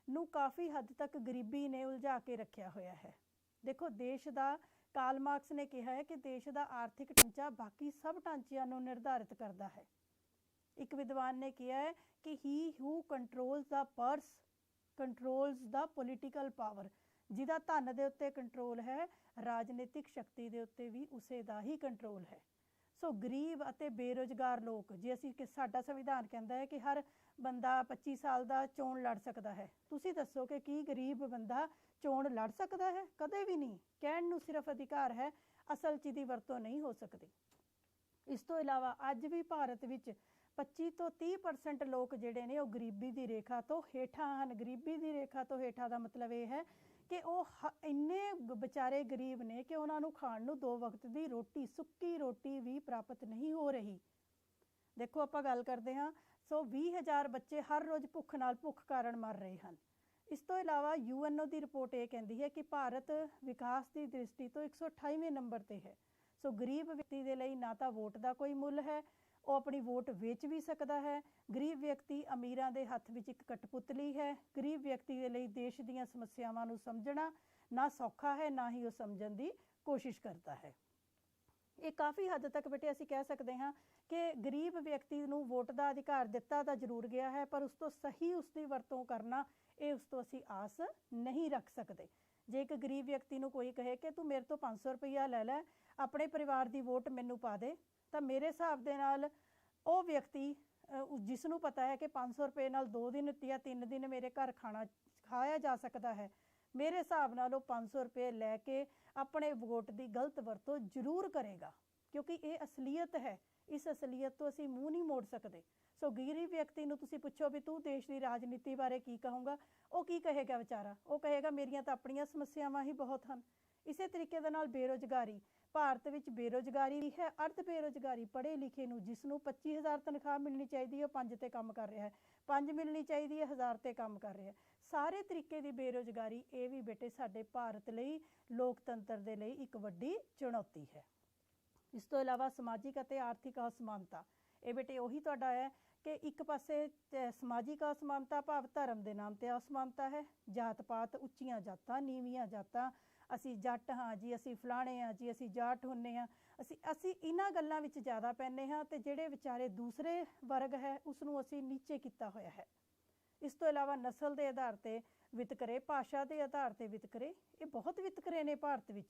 Speaker 1: ਨੂੰ ਕਾਫੀ ਹੱਦ ਤੱਕ ਗਰੀਬੀ ਨੇ ਉਲਝਾ ਕੇ ਰੱਖਿਆ ਹੋਇਆ ਹੈ। ਦੇਖੋ, ਦੇਸ਼ ਦਾ ਕਾਰਲ ਮਾਰਕਸ ਨੇ ਕਿਹਾ ਹੈ ਕਿ ਦੇਸ਼ ਦਾ ਆਰਥਿਕ ਢਾਂਚਾ ਬਾਕੀ ਸਭ ਢਾਂਚਿਆਂ ਨੂੰ ਨਿਰਧਾਰਿਤ ਕਰਦਾ ਹੈ। ਇੱਕ ਵਿਦਵਾਨ ਨੇ ਕਿਹਾ ਹੈ ਕਿ ਹੀ ਹੂ ਕੰਟਰੋਲਸ ਦਾ ਪਰਸ ਕੰਟਰੋਲਸ ਦਾ ਪੋਲੀਟੀਕਲ ਪਾਵਰ। ਜਿਹਦਾ ਧਨ ਦੇ ਉੱਤੇ ਕੰਟਰੋਲ ਹੈ, ਰਾਜਨੀਤਿਕ ਸ਼ਕਤੀ ਦੇ ਉੱਤੇ ਵੀ ਉਸੇ ਦਾ ਹੀ ਕੰਟਰੋਲ ਹੈ। ਸੋ ਗਰੀਬ ਅਤੇ ਬੇਰੁਜ਼ਗਾਰ ਲੋਕ, ਜੇ ਅਸੀਂ ਸਾਡਾ ਸੰਵਿਧਾਨ ਕਹਿੰਦਾ ਹੈ ਕਿ ਹਰ ਬੰਦਾ 25 ਸਾਲ ਦਾ ਚੋਣ ਲੜ ਸਕਦਾ ਹੈ, ਤੁਸੀਂ ਦੱਸੋ ਕਿ ਕੀ ਗਰੀਬ ਬੰਦਾ ਚੋਣ ਲੜ ਸਕਦਾ ਹੈ? ਕਦੇ ਵੀ ਨਹੀਂ। ਕਹਿਣ ਨੂੰ ਸਿਰਫ ਅਧਿਕਾਰ ਹੈ, ਅਸਲ 'ਚ ਦੀ ਵਰਤੋਂ ਨਹੀਂ ਹੋ ਸਕਦੀ। ਇਸ ਤੋਂ ਇਲਾਵਾ ਅੱਜ ਵੀ ਭਾਰਤ ਵਿੱਚ 25 ਤੋਂ 30% ਲੋਕ ਜਿਹੜੇ ਨੇ ਉਹ ਗਰੀਬੀ ਦੀ ਰੇਖਾ ਤੋਂ ਹੇਠਾਂ ਹਨ। ਗਰੀਬੀ ਦੀ ਰੇਖਾ ਤੋਂ ਹੇਠਾਂ ਦਾ ਮਤਲਬ ਇਹ ਹੈ ਕਿ ਉਹ ਇੰਨੇ ਵਿਚਾਰੇ ਗਰੀਬ ਨੇ ਕਿ ਉਹਨਾਂ ਨੂੰ ਖਾਣ ਨੂੰ 2 ਵਕਤ ਦੀ ਰੋਟੀ, ਸੁੱਕੀ ਰੋਟੀ ਵੀ ਪ੍ਰਾਪਤ ਨਹੀਂ ਹੋ ਰਹੀ। ਦੇਖੋ, ਆਪਾਂ ਗੱਲ ਕਰਦੇ ਹਾਂ, ਸੋ 20,000 ਬੱਚੇ ਹਰ ਰੋਜ਼ ਭੁੱਖ ਕਾਰਨ ਮਰ ਰਹੇ ਹਨ। ਇਸ ਤੋਂ ਇਲਾਵਾ UNO ਦੀ ਰਿਪੋਰਟ ਇਹ ਕਹਿੰਦੀ ਹੈ ਕਿ ਭਾਰਤ ਵਿਕਾਸ ਦੀ ਦ੍ਰਿਸ਼ਟੀ ਤੋਂ 128ਵੇਂ ਨੰਬਰ 'ਤੇ ਹੈ। ਸੋ ਗਰੀਬ ਵਿਅਕਤੀ ਦੇ ਲਈ ਨਾ ਤਾਂ ਵੋਟ ਦਾ ਕੋਈ ਮੁੱਲ ਹੈ, ਉਹ ਆਪਣੀ ਵੋਟ ਵੇਚ ਵੀ ਸਕਦਾ ਹੈ। ਗਰੀਬ ਵਿਅਕਤੀ ਅਮੀਰਾਂ ਦੇ ਹੱਥ ਵਿੱਚ ਇੱਕ ਕਠਪੁਤਲੀ ਹੈ। ਗਰੀਬ ਵਿਅਕਤੀ ਦੇ ਲਈ ਦੇਸ਼ ਦੀਆਂ ਸਮੱਸਿਆਵਾਂ ਨੂੰ ਸਮਝਣਾ ਨਾ ਸੌਖਾ ਹੈ, ਨਾ ਹੀ ਉਹ ਸਮਝਣ ਦੀ ਕੋਸ਼ਿਸ਼ ਕਰਦਾ ਹੈ। ਇਹ ਕਾਫੀ ਹੱਦ ਤੱਕ ਬੇਟੇ ਅਸੀਂ ਕਹਿ ਸਕਦੇ ਹਾਂ ਕਿ ਗਰੀਬ ਵਿਅਕਤੀ ਨੂੰ ਵੋਟ ਦਾ ਅਧਿਕਾਰ ਦਿੱਤਾ ਤਾਂ ਜ਼ਰੂਰ ਗਿਆ ਹੈ, ਪਰ ਉਸ ਤੋਂ ਸਹੀ ਉਸ ਦੀ ਵਰਤੋਂ ਕਰਨਾ, ਇਹ ਉਸ ਤੋਂ ਅਸੀਂ ਆਸ ਨਹੀਂ ਰੱਖ ਸਕਦੇ। ਜੇ ਇੱਕ ਗਰੀਬ ਵਿਅਕਤੀ ਨੂੰ ਕੋਈ ਕਹੇ ਕਿ ਤੂੰ ਮੇਰੇ ਤੋਂ 500 ਰੁਪਈਆ ਲੈ ਲੈ, ਆਪਣੇ ਪਰਿਵਾਰ ਦੀ ਵੋਟ ਮੈਨੂੰ ਪਾ ਦੇ, ਤਾਂ ਮੇਰੇ ਹਿਸਾਬ ਦੇ ਨਾਲ ਉਹ ਵਿਅਕਤੀ ਜਿਸ ਨੂੰ ਪਤਾ ਹੈ ਕਿ 500 ਰੁਪਏ ਨਾਲ 2 ਦਿਨ ਜਾਂ 3 ਦਿਨ ਮੇਰੇ ਘਰ ਖਾਇਆ ਜਾ ਸਕਦਾ ਹੈ, ਮੇਰੇ ਹਿਸਾਬ ਨਾਲ ਉਹ 500 ਰੁਪਏ ਲੈ ਕੇ ਆਪਣੇ ਵੋਟ ਦੀ ਗਲਤ ਵਰਤੋਂ ਜ਼ਰੂਰ ਕਰੇਗਾ, ਕਿਉਂਕਿ ਇਹ ਅਸਲੀਅਤ ਹੈ। ਇਸ ਅਸਲੀਅਤ ਤੋਂ ਅਸੀਂ ਮੂੰਹ ਨਹੀਂ ਮੋੜ ਸਕਦੇ। ਸੋ ਗਰੀਬ ਵਿਅਕਤੀ ਨੂੰ ਤੁਸੀਂ ਪੁੱਛੋ ਵੀ ਤੂੰ ਦੇਸ਼ ਦੀ ਰਾਜਨੀਤੀ ਬਾਰੇ ਕੀ ਕਹੂੰਗਾ, ਉਹ ਕੀ ਕਹੇਗਾ ਵਿਚਾਰਾ? ਉਹ ਕਹੇਗਾ ਮੇਰੀਆਂ ਤਾਂ ਆਪਣੀਆਂ ਸਮੱਸਿਆਵਾਂ ਹੀ ਬਹੁਤ ਹਨ। ਇਸੇ ਤਰੀਕੇ ਦੇ ਨਾਲ ਬੇਰੁਜ਼ਗਾਰੀ, ਭਾਰਤ ਵਿੱਚ ਬੇਰੁਜ਼ਗਾਰੀ ਵੀ ਹੈ, ਅਰਧ ਬੇਰੁਜ਼ਗਾਰੀ। ਪੜ੍ਹੇ ਲਿਖੇ ਨੂੰ, ਜਿਸ ਨੂੰ 25,000 ਤਨਖਾਹ ਮਿਲਣੀ ਚਾਹੀਦੀ ਹੈ, ਉਹ 5 ਤੇ ਕੰਮ ਕਰ ਰਿਹਾ ਹੈ, 5 ਮਿਲਣੀ ਚਾਹੀਦੀ ਹੈ, 1000 ਤੇ ਕੰਮ ਕਰ ਰਿਹਾ ਹੈ। ਸਾਰੇ ਤਰੀਕੇ ਦੀ ਬੇਰੁਜ਼ਗਾਰੀ, ਇਹ ਵੀ ਬੇਟੇ ਸਾਡੇ ਭਾਰਤ ਲਈ, ਲੋਕਤੰਤਰ ਦੇ ਲਈ ਇੱਕ ਵੱਡੀ ਚੁਣੌਤੀ ਹੈ। ਇਸ ਤੋਂ ਇਲਾਵਾ ਸਮਾਜਿਕ ਅਤੇ ਆਰਥਿਕ ਅਸਮਾਨਤਾ, ਇਹ ਬੇਟੇ ਉਹੀ ਤੁਹਾਡਾ ਹੈ ਕਿ ਇੱਕ ਪਾਸੇ ਸਮਾਜਿਕ ਅਸਮਾਨਤਾ ਭਾਵ ਧਰਮ ਦੇ ਨਾਮ 'ਤੇ ਅਸਮਾਨਤਾ ਹੈ। ਜਾਤ ਪਾਤ, ਉੱਚੀਆਂ ਜਾਤਾਂ, ਨੀਵੀਆਂ ਜਾਤਾਂ, ਅਸੀਂ ਜੱਟ ਹਾਂ ਜੀ, ਅਸੀਂ ਫਲਾਣੇ ਹਾਂ ਜੀ, ਅਸੀਂ ਜਾਟ ਹੁੰਦੇ ਹਾਂ, ਅਸੀਂ ਇਹਨਾਂ ਗੱਲਾਂ ਵਿੱਚ ਜ਼ਿਆਦਾ ਪੈਂਦੇ ਹਾਂ ਅਤੇ ਜਿਹੜੇ ਵਿਚਾਰੇ ਦੂਸਰੇ ਵਰਗ ਹੈ ਉਸ ਨੂੰ ਅਸੀਂ ਨੀਚੇ ਕੀਤਾ ਹੋਇਆ ਹੈ। ਇਸ ਤੋਂ ਇਲਾਵਾ ਨਸਲ ਦੇ ਆਧਾਰ 'ਤੇ ਵਿਤਕਰੇ, ਭਾਸ਼ਾ ਦੇ ਆਧਾਰ 'ਤੇ ਵਿਤਕਰੇ, ਇਹ ਬਹੁਤ ਵਿਤਕਰੇ ਨੇ ਭਾਰਤ ਵਿੱਚ।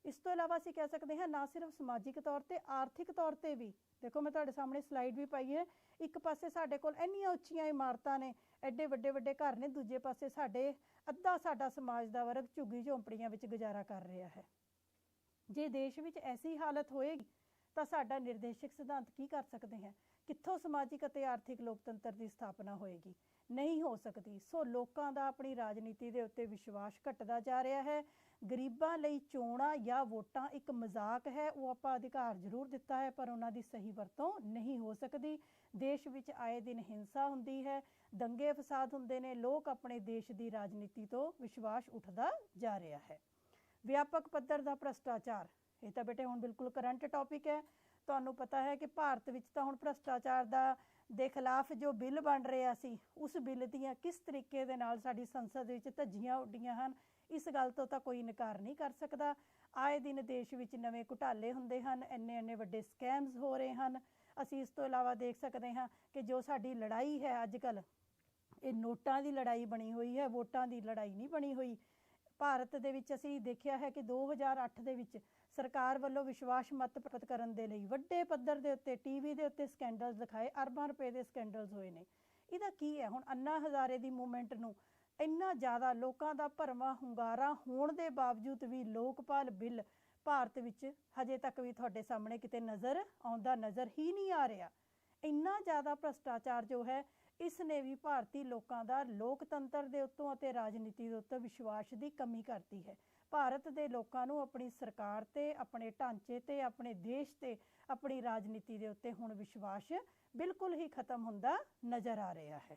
Speaker 1: ਇਸ ਤੋਂ ਇਲਾਵਾ ਅਸੀਂ ਕਹਿ ਸਕਦੇ ਹਾਂ ਨਾ ਸਿਰਫ ਸਮਾਜਿਕ ਤੌਰ 'ਤੇ, ਆਰਥਿਕ ਤੌਰ 'ਤੇ ਵੀ। ਦੇਖੋ, ਮੈਂ ਤੁਹਾਡੇ ਸਾਹਮਣੇ ਸਲਾਈਡ ਵੀ ਪਾਈ ਹੈ। ਇੱਕ ਪਾਸੇ ਸਾਡੇ ਕੋਲ ਇੰਨੀਆਂ ਉੱਚੀਆਂ ਇਮਾਰਤਾਂ ਨੇ, ਐਡੇ ਵੱਡੇ ਵੱਡੇ ਘਰ ਨੇ, ਦੂਜੇ ਪਾਸੇ ਅੱਧਾ ਸਾਡਾ ਸਮਾਜ ਦਾ ਵਰਗ ਝੁੱਗੀ ਝੌਂਪੜੀਆਂ ਵਿੱਚ ਗੁਜ਼ਾਰਾ ਕਰ ਰਿਹਾ ਹੈ। ਜੇ ਦੇਸ਼ ਵਿੱਚ ਐਸੀ ਹਾਲਤ ਹੋਏਗੀ ਤਾਂ ਸਾਡਾ ਨਿਰਦੇਸ਼ਕ ਸਿਧਾਂਤ ਕੀ ਕਰ ਸਕਦੇ ਹਾਂ? ਕਿੱਥੋਂ ਸਮਾਜਿਕ ਅਤੇ ਆਰਥਿਕ ਲੋਕਤੰਤਰ ਦੀ ਸਥਾਪਨਾ ਹੋਏਗੀ? ਨਹੀਂ ਹੋ ਸਕਦੀ। ਸੋ ਲੋਕਾਂ ਦਾ ਆਪਣੀ ਰਾਜਨੀਤੀ ਦੇ ਉੱਤੇ ਵਿਸ਼ਵਾਸ ਘਟਦਾ ਜਾ ਰਿਹਾ ਹੈ। ਗਰੀਬਾਂ ਲਈ ਚੋਣਾਂ ਜਾਂ ਵੋਟਾਂ ਇੱਕ ਮਜ਼ਾਕ ਹੈ। ਉਹ ਆਪਾਂ ਅਧਿਕਾਰ ਜ਼ਰੂਰ ਦਿੱਤਾ ਹੈ, ਪਰ ਉਹਨਾਂ ਦੀ ਸਹੀ ਵਰਤੋਂ ਨਹੀਂ ਹੋ ਸਕਦੀ। ਦੇਸ਼ ਵਿੱਚ ਆਏ ਦਿਨ ਹਿੰਸਾ ਹੁੰਦੀ ਹੈ, ਦੰਗੇ ਫਸਾਦ ਹੁੰਦੇ ਨੇ, ਲੋਕ ਆਪਣੇ ਦੇਸ਼ ਦੀ ਰਾਜਨੀਤੀ ਤੋਂ ਵਿਸ਼ਵਾਸ ਉੱਠਦਾ ਜਾ ਰਿਹਾ ਹੈ। ਵਿਆਪਕ ਪੱਧਰ ਦਾ ਭ੍ਰਸ਼ਟਾਚਾਰ, ਇਹ ਤਾਂ ਬੇਟੇ ਹੁਣ ਬਿਲਕੁਲ ਕਰੰਟ ਟੌਪਿਕ ਹੈ। ਤੁਹਾਨੂੰ ਪਤਾ ਹੈ ਕਿ ਭਾਰਤ ਵਿੱਚ ਤਾਂ ਹੁਣ ਭ੍ਰਸ਼ਟਾਚਾਰ ਦੇ ਖਿਲਾਫ ਜੋ ਬਿੱਲ ਬਣ ਰਿਹਾ ਸੀ, ਉਸ ਬਿੱਲ ਦੀਆਂ ਕਿਸ ਤਰੀਕੇ ਦੇ ਨਾਲ ਸਾਡੀ ਸੰਸਦ ਵਿੱਚ ਧੱਜੀਆਂ ਉੱਡੀਆਂ ਹਨ, ਇਸ ਗੱਲ ਤੋਂ ਤਾਂ ਕੋਈ ਇਨਕਾਰ ਨਹੀਂ ਕਰ ਸਕਦਾ। ਆਏ ਦਿਨ ਦੇਸ਼ ਵਿੱਚ ਨਵੇਂ ਘੁਟਾਲੇ ਹੁੰਦੇ ਹਨ, ਇੰਨੇ ਵੱਡੇ ਸਕੈਮਸ ਹੋ ਰਹੇ ਹਨ। ਅਸੀਂ ਇਸ ਤੋਂ ਇਲਾਵਾ ਦੇਖ ਸਕਦੇ ਹਾਂ ਕਿ ਜੋ ਸਾਡੀ ਲੜਾਈ ਹੈ ਅੱਜ ਕੱਲ੍ਹ, ਇਹ ਨੋਟਾਂ ਦੀ ਲੜਾਈ ਬਣੀ ਹੋਈ ਹੈ, ਵੋਟਾਂ ਦੀ ਲੜਾਈ ਨਹੀਂ ਬਣੀ ਹੋਈ। ਭਾਰਤ ਦੇ ਵਿੱਚ ਅਸੀਂ ਦੇਖਿਆ ਹੈ ਕਿ 2008 ਦੇ ਵਿੱਚ ਸਰਕਾਰ ਵੱਲੋਂ ਵਿਸ਼ਵਾਸ ਮਤ ਪ੍ਰਾਪਤ ਕਰਨ ਦੇ ਲਈ ਵੱਡੇ ਪੱਧਰ ਦੇ ਉੱਤੇ TV ਦੇ ਉੱਤੇ ਸਕੈਂਡਲਸ ਦਿਖਾਏ, ਅਰਬਾਂ ਰੁਪਏ ਦੇ ਸਕੈਂਡਲਸ ਹੋਏ ਨੇ। ਇਹਦਾ ਕੀ ਹੈ? ਹੁਣ ਅੰਨਾ ਹਜ਼ਾਰੇ ਦੀ ਮੂਵਮੈਂਟ ਨੂੰ ਇੰਨਾ ਜ਼ਿਆਦਾ ਲੋਕਾਂ ਦਾ ਭਰਵਾਂ ਹੁੰਗਾਰਾ ਹੋਣ ਦੇ ਬਾਵਜੂਦ ਵੀ ਲੋਕਪਾਲ ਬਿੱਲ ਭਾਰਤ ਵਿੱਚ ਹਜੇ ਤੱਕ ਵੀ ਤੁਹਾਡੇ ਸਾਹਮਣੇ ਕਿਤੇ ਨਜ਼ਰ ਆਉਂਦਾ ਨਜ਼ਰ ਹੀ ਨਹੀਂ ਆ ਰਿਹਾ। ਇੰਨਾ ਜ਼ਿਆਦਾ ਭ੍ਰਸ਼ਟਾਚਾਰ ਜੋ ਹੈ ਇਸ ਨੇ ਵੀ ਭਾਰਤੀ ਲੋਕਾਂ ਦਾ ਲੋਕਤੰਤਰ ਦੇ ਉੱਤੋਂ ਅਤੇ ਰਾਜਨੀਤੀ ਦੇ ਉੱਤੇ ਵਿਸ਼ਵਾਸ ਦੀ ਕਮੀ ਕਰਤੀ ਹੈ। ਭਾਰਤ ਦੇ ਲੋਕਾਂ ਨੂੰ ਆਪਣੀ ਸਰਕਾਰ ਤੇ, ਆਪਣੇ ਢਾਂਚੇ ਤੇ, ਆਪਣੇ ਦੇਸ਼ ਤੇ, ਆਪਣੀ ਰਾਜਨੀਤੀ ਦੇ ਉੱਤੇ ਹੁਣ ਵਿਸ਼ਵਾਸ ਬਿਲਕੁਲ ਹੀ ਖਤਮ ਹੁੰਦਾ ਨਜ਼ਰ ਆ ਰਿਹਾ ਹੈ।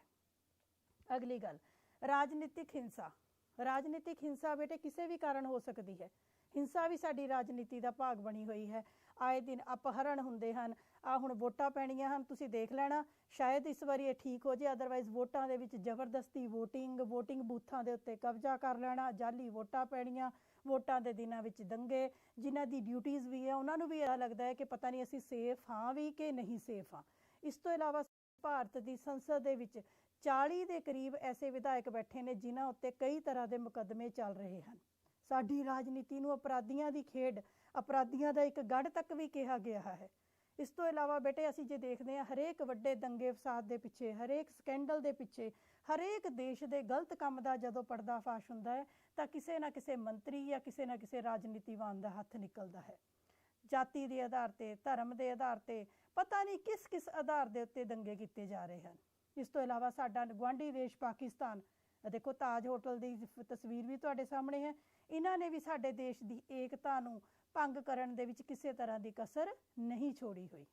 Speaker 1: ਅਗਲੀ ਗੱਲ, ਰਾਜਨੀਤਿਕ ਹਿੰਸਾ। ਰਾਜਨੀਤਿਕ ਹਿੰਸਾ ਬੇਟੇ ਕਿਸੇ ਵੀ ਕਾਰਨ ਹੋ ਸਕਦੀ ਹੈ। ਹਿੰਸਾ ਵੀ ਸਾਡੀ ਰਾਜਨੀਤੀ ਦਾ ਭਾਗ ਬਣੀ ਹੋਈ ਹੈ। ਆਏ ਦਿਨ ਅਪਹਰਣ ਹੁੰਦੇ ਹਨ। ਆ ਹੁਣ ਵੋਟਾਂ ਪੈਣੀਆਂ ਹਨ, ਤੁਸੀਂ ਦੇਖ ਲੈਣਾ ਸ਼ਾਇਦ ਇਸ ਵਾਰੀ ਇਹ ਠੀਕ ਹੋ ਜੇ, ਅਦਰਵਾਈਜ਼ ਵੋਟਾਂ ਦੇ ਵਿੱਚ ਜ਼ਬਰਦਸਤੀ ਵੋਟਿੰਗ ਬੂਥਾਂ ਦੇ ਉੱਤੇ ਕਬਜ਼ਾ ਕਰ ਲੈਣਾ, ਜਾਲੀ ਵੋਟਾਂ ਪੈਣੀਆਂ, ਵੋਟਾਂ ਦੇ ਦਿਨਾਂ ਵਿੱਚ ਦੰਗੇ। ਜਿਨ੍ਹਾਂ ਦੀ ਡਿਊਟੀਜ਼ ਵੀ ਹੈ ਉਹਨਾਂ ਨੂੰ ਵੀ ਇਹ ਲੱਗਦਾ ਹੈ ਕਿ ਪਤਾ ਨਹੀਂ ਅਸੀਂ ਸੇਫ ਹਾਂ ਵੀ ਕਿ ਨਹੀਂ ਸੇਫ ਹਾਂ। ਇਸ ਤੋਂ ਇਲਾਵਾ ਭਾਰਤ ਦੀ ਸੰਸਦ ਦੇ ਵਿੱਚ 40 ਦੇ ਕਰੀਬ ਐਸੇ ਵਿਧਾਇਕ ਬੈਠੇ ਨੇ ਜਿਨ੍ਹਾਂ ਉੱਤੇ ਕਈ ਤਰ੍ਹਾਂ ਦੇ ਮੁਕੱਦਮੇ ਚੱਲ ਰਹੇ ਹਨ। ਸਾਡੀ ਰਾਜਨੀਤੀ ਨੂੰ ਅਪਰਾਧੀਆਂ ਦੀ ਖੇਡ, ਅਪਰਾਧੀਆਂ ਦਾ ਇੱਕ ਗੜ੍ਹ ਤੱਕ ਵੀ ਕਿਹਾ ਗਿਆ ਹੈ। ਇਸ ਤੋਂ ਇਲਾਵਾ ਬੇਟੇ ਅਸੀਂ ਜੇ ਦੇਖਦੇ ਹਾਂ ਹਰੇਕ ਵੱਡੇ ਦੰਗੇ ਫਸਾਦ ਦੇ ਪਿੱਛੇ, ਹਰੇਕ ਸਕੈਂਡਲ ਦੇ ਪਿੱਛੇ, ਹਰੇਕ ਦੇਸ਼ ਦੇ ਗਲਤ ਕੰਮ ਦਾ ਜਦੋਂ ਪਰਦਾਫਾਸ਼ ਹੁੰਦਾ ਹੈ ਤਾਂ ਕਿਸੇ ਨਾ ਕਿਸੇ ਮੰਤਰੀ ਜਾਂ ਕਿਸੇ ਨਾ ਕਿਸੇ ਰਾਜਨੀਤੀਵਾਨ ਦਾ ਹੱਥ ਨਿਕਲਦਾ ਹੈ। ਜਾਤੀ ਦੇ ਆਧਾਰ ਤੇ, ਧਰਮ ਦੇ ਆਧਾਰ ਤੇ, ਪਤਾ ਨਹੀਂ ਕਿਸ ਕਿਸ ਆਧਾਰ ਦੇ ਉੱਤੇ ਦੰਗੇ ਕੀਤੇ ਜਾ ਰਹੇ ਹਨ। ਇਸ ਤੋਂ ਇਲਾਵਾ ਸਾਡਾ ਗੁਆਂਢੀ ਦੇਸ਼ ਪਾਕਿਸਤਾਨ, ਦੇਖੋ ਤਾਜ ਹੋਟਲ ਦੀ ਤਸਵੀਰ ਵੀ ਤੁਹਾਡੇ ਸਾਹਮਣੇ ਹੈ। ਇਹਨਾਂ ਨੇ ਵੀ ਸਾਡੇ ਦੇਸ਼ ਦੀ ਏਕਤਾ ਨੂੰ ਭੰਗ ਕਰਨ ਦੇ ਵਿੱਚ ਕਿਸੇ ਤਰ੍ਹਾਂ ਦੀ ਕਸਰ ਨਹੀਂ ਛੋੜੀ ਹੋਈ।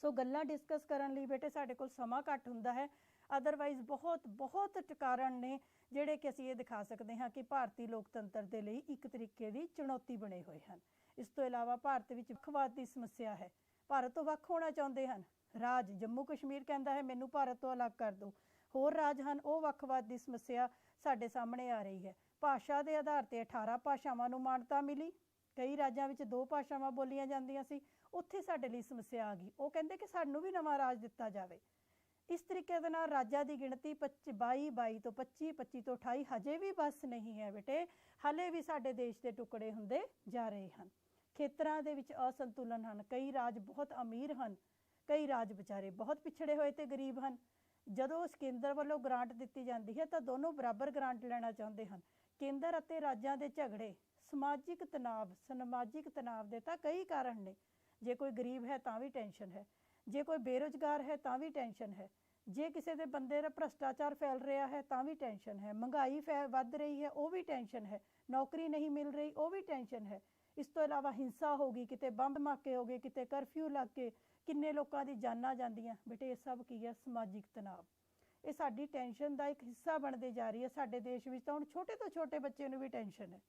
Speaker 1: ਸੋ ਗੱਲਾਂ ਡਿਸਕਸ ਕਰਨ ਲਈ ਬੇਟੇ ਸਾਡੇ ਕੋਲ ਸਮਾਂ ਘੱਟ ਹੁੰਦਾ ਹੈ, ਅਦਰਵਾਈਜ਼ ਬਹੁਤ ਕਾਰਨ ਨੇ ਜਿਹੜੇ ਕਿ ਅਸੀਂ ਇਹ ਦਿਖਾ ਸਕਦੇ ਹਾਂ ਕਿ ਭਾਰਤੀ ਲੋਕਤੰਤਰ ਦੇ ਲਈ ਇੱਕ ਤਰੀਕੇ ਦੀ ਚੁਣੌਤੀ ਬਣੇ ਹੋਏ ਹਨ। ਇਸ ਤੋਂ ਇਲਾਵਾ ਭਾਰਤ ਵਿੱਚ ਵੱਖਵਾਦ ਦੀ ਸਮੱਸਿਆ ਹੈ। ਭਾਰਤ ਤੋਂ ਵੱਖ ਹੋਣਾ ਚਾਹੁੰਦੇ ਹਨ ਰਾਜ। ਜੰਮੂ ਕਸ਼ਮੀਰ ਕਹਿੰਦਾ ਹੈ ਮੈਨੂੰ ਭਾਰਤ ਤੋਂ ਅਲੱਗ ਕਰ ਦਿਓ। ਹੋਰ ਰਾਜ ਹਨ, ਉਹ ਵੱਖਵਾਦ ਦੀ ਸਮੱਸਿਆ ਸਾਡੇ ਸਾਹਮਣੇ ਆ ਰਹੀ ਹੈ। ਭਾਸ਼ਾ ਦੇ ਆਧਾਰ ਤੇ 18 ਭਾਸ਼ਾਵਾਂ ਨੂੰ ਮਾਨਤਾ ਮਿਲੀ। ਕਈ ਰਾਜਾਂ ਵਿੱਚ 2 ਭਾਸ਼ਾਵਾਂ ਬੋਲੀਆਂ ਜਾਂਦੀਆਂ ਸੀ, ਉੱਥੇ ਸਾਡੇ ਲਈ ਸਮੱਸਿਆ ਆ ਗਈ। ਉਹ ਕਹਿੰਦੇ ਕਿ ਸਾਨੂੰ ਵੀ ਨਵਾਂ ਰਾਜ ਦਿੱਤਾ ਜਾਵੇ। ਇਸ ਤਰੀਕੇ ਦੇ ਨਾਲ ਰਾਜਾਂ ਦੀ ਗਿਣਤੀ 22 ਤੋਂ 25 ਤੋਂ 28 ਹਜੇ ਵੀ ਬਸ ਨਹੀਂ ਹੈ ਬੇਟੇ। ਹਲੇ ਵੀ ਸਾਡੇ ਦੇਸ਼ ਦੇ ਟੁਕੜੇ ਹੁੰਦੇ ਜਾ ਰਹੇ ਹਨ। ਖੇਤਰਾਂ ਦੇ ਵਿੱਚ ਅਸੰਤੁਲਨ ਹਨ। ਕਈ ਰਾਜ ਬਹੁਤ ਅਮੀਰ ਹਨ, ਕਈ ਰਾਜ ਵਿਚਾਰੇ ਬਹੁਤ ਪਿਛੜੇ ਹੋਏ ਤੇ ਗਰੀਬ ਹਨ। ਜਦੋਂ ਕੇਂਦਰ ਵੱਲੋਂ ਗ੍ਰਾਂਟ ਦਿੱਤੀ ਜਾਂਦੀ ਹੈ ਤਾਂ ਦੋਨੋਂ ਬਰਾਬਰ ਗ੍ਰਾਂਟ ਲੈਣਾ ਚਾਹੁੰਦੇ ਹਨ। ਕੇਂਦਰ ਅਤੇ ਰਾਜਾਂ ਦੇ ਝਗੜੇ, ਸਮਾਜਿਕ ਤਣਾਵ ਦੇ ਤਾਂ ਕਈ ਕਾਰਨ ਨੇ। ਜੇ ਕੋਈ ਗਰੀਬ ਹੈ ਤਾਂ ਵੀ ਟੈਨਸ਼ਨ ਹੈ, ਜੇ ਕੋਈ ਬੇਰੁਜ਼ਗਾਰ ਹੈ ਤਾਂ ਵੀ ਟੈਨਸ਼ਨ ਹੈ, ਜੇ ਕਿਸੇ ਦੇ ਬੰਦੇ ਦਾ ਭ੍ਰਸ਼ਟਾਚਾਰ ਫੈਲ ਰਿਹਾ ਹੈ ਤਾਂ ਵੀ ਟੈਨਸ਼ਨ ਹੈ, ਮਹਿੰਗਾਈ ਵੱਧ ਰਹੀ ਹੈ ਉਹ ਵੀ ਟੈਨਸ਼ਨ ਹੈ, ਨੌਕਰੀ ਨਹੀਂ ਮਿਲ ਰਹੀ ਉਹ ਵੀ ਟੈਨਸ਼ਨ ਹੈ। ਇਸ ਤੋਂ ਇਲਾਵਾ ਹਿੰਸਾ ਹੋ ਗਈ, ਕਿਤੇ ਬੰਬ ਧਮਾਕੇ ਹੋ ਗਏ, ਕਿਤੇ ਕਰਫਿਊ ਲੱਗ ਕੇ ਕਿੰਨੇ ਲੋਕਾਂ ਦੀ ਜਾਨਾਂ ਜਾਂਦੀਆਂ। ਬੇਟੇ ਇਹ ਸਭ ਕੀ ਹੈ? ਸਮਾਜਿਕ ਤਣਾਅ। ਇਹ ਸਾਡੀ ਟੈਨਸ਼ਨ ਦਾ ਇੱਕ ਹਿੱਸਾ ਬਣਦੇ ਜਾ ਰਹੀ ਹੈ। ਸਾਡੇ ਦੇਸ਼ ਵਿੱਚ ਤਾਂ ਹੁਣ ਛੋਟੇ ਤੋਂ ਛੋਟੇ ਬੱਚੇ ਨੂੰ ਵੀ ਟੈਨਸ਼ਨ ਹੈ।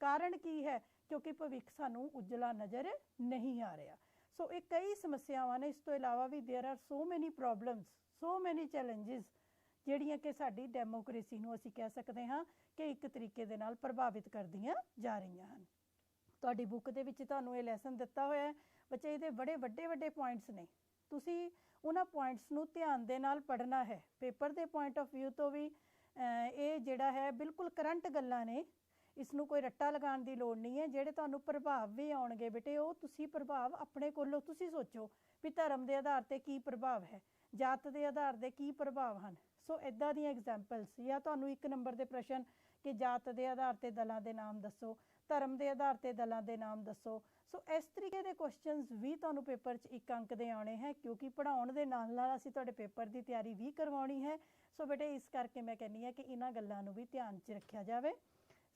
Speaker 1: ਕਾਰਨ ਕੀ ਹੈ? ਕਿਉਂਕਿ ਭਵਿੱਖ ਸਾਨੂੰ ਉਜਲਾ ਨਜ਼ਰ ਨਹੀਂ ਆ ਰਿਹਾ। ਸੋ ਇਹ ਕਈ ਸਮੱਸਿਆਵਾਂ ਨੇ। ਇਸ ਤੋਂ ਇਲਾਵਾ ਵੀ ਦੇਅਰ ਆਰ ਸੋ ਮੈਨੀ ਪ੍ਰੋਬਲਮਸ, ਸੋ ਮੈਨੀ ਚੈਲੰਜਿਸ ਜਿਹੜੀਆਂ ਕਿ ਸਾਡੀ ਡੈਮੋਕ੍ਰੇਸੀ ਨੂੰ ਅਸੀਂ ਕਹਿ ਸਕਦੇ ਹਾਂ ਕਿ ਇੱਕ ਤਰੀਕੇ ਦੇ ਨਾਲ ਪ੍ਰਭਾਵਿਤ ਕਰਦੀਆਂ ਜਾ ਰਹੀਆਂ ਹਨ। ਤੁਹਾਡੀ ਬੁੱਕ ਦੇ ਵਿੱਚ ਤੁਹਾਨੂੰ ਇਹ ਲੈਸਨ ਦਿੱਤਾ ਹੋਇਆ ਹੈ ਬੱਚੇ। ਇਹਦੇ ਬੜੇ ਵੱਡੇ ਪੁਆਇੰਟਸ ਨੇ। ਤੁਸੀਂ ਉਹਨਾਂ ਪੁਆਇੰਟਸ ਨੂੰ ਧਿਆਨ ਦੇ ਨਾਲ ਪੜ੍ਹਨਾ ਹੈ। ਪੇਪਰ ਦੇ ਪੁਆਇੰਟ ਆਫ ਵਿਊ ਤੋਂ ਵੀ ਇਹ ਜਿਹੜਾ ਹੈ ਬਿਲਕੁਲ ਕਰੰਟ ਗੱਲਾਂ ਨੇ। ਇਸ ਨੂੰ ਕੋਈ ਰੱਟਾ ਲਗਾਉਣ ਦੀ ਲੋੜ ਨਹੀਂ ਹੈ। ਜਿਹੜੇ ਤੁਹਾਨੂੰ ਪ੍ਰਭਾਵ ਵੀ ਆਉਣਗੇ ਬੇਟੇ, ਉਹ ਤੁਸੀਂ ਪ੍ਰਭਾਵ ਆਪਣੇ ਕੋਲੋਂ ਤੁਸੀਂ ਸੋਚੋ ਵੀ ਧਰਮ ਦੇ ਆਧਾਰ ਤੇ ਕੀ ਪ੍ਰਭਾਵ ਹੈ, ਜਾਤ ਦੇ ਆਧਾਰ ਤੇ ਕੀ ਪ੍ਰਭਾਵ ਹਨ। ਸੋ ਇੱਦਾਂ ਦੀਆਂ ਐਗਜ਼ਾਮਪਲਸ, ਜਾਂ ਤੁਹਾਨੂੰ 1 ਨੰਬਰ ਦੇ ਪ੍ਰਸ਼ਨ ਕਿ ਜਾਤ ਦੇ ਆਧਾਰ ਤੇ ਦਲਾਂ ਦੇ ਨਾਮ ਦੱਸੋ, ਧਰਮ ਦੇ ਆਧਾਰ ਤੇ ਦਲਾਂ ਦੇ ਨਾਮ ਦੱਸੋ। ਸੋ ਇਸ ਤਰੀਕੇ ਦੇ ਕੁਐਸਚਨਸ ਵੀ ਤੁਹਾਨੂੰ ਪੇਪਰ 'ਚ 1 ਅੰਕ ਦੇ ਆਉਣੇ ਹੈ, ਕਿਉਂਕਿ ਪੜ੍ਹਾਉਣ ਦੇ ਨਾਲ ਅਸੀਂ ਤੁਹਾਡੇ ਪੇਪਰ ਦੀ ਤਿਆਰੀ ਵੀ ਕਰਵਾਉਣੀ ਹੈ। ਸੋ ਬੇਟੇ ਇਸ ਕਰਕੇ ਮੈਂ ਕਹਿੰਦੀ ਹਾਂ ਕਿ ਇਹਨਾਂ ਗੱਲਾਂ ਨੂੰ ਵੀ ਧਿਆਨ 'ਚ ਰੱਖਿਆ ਜਾਵੇ।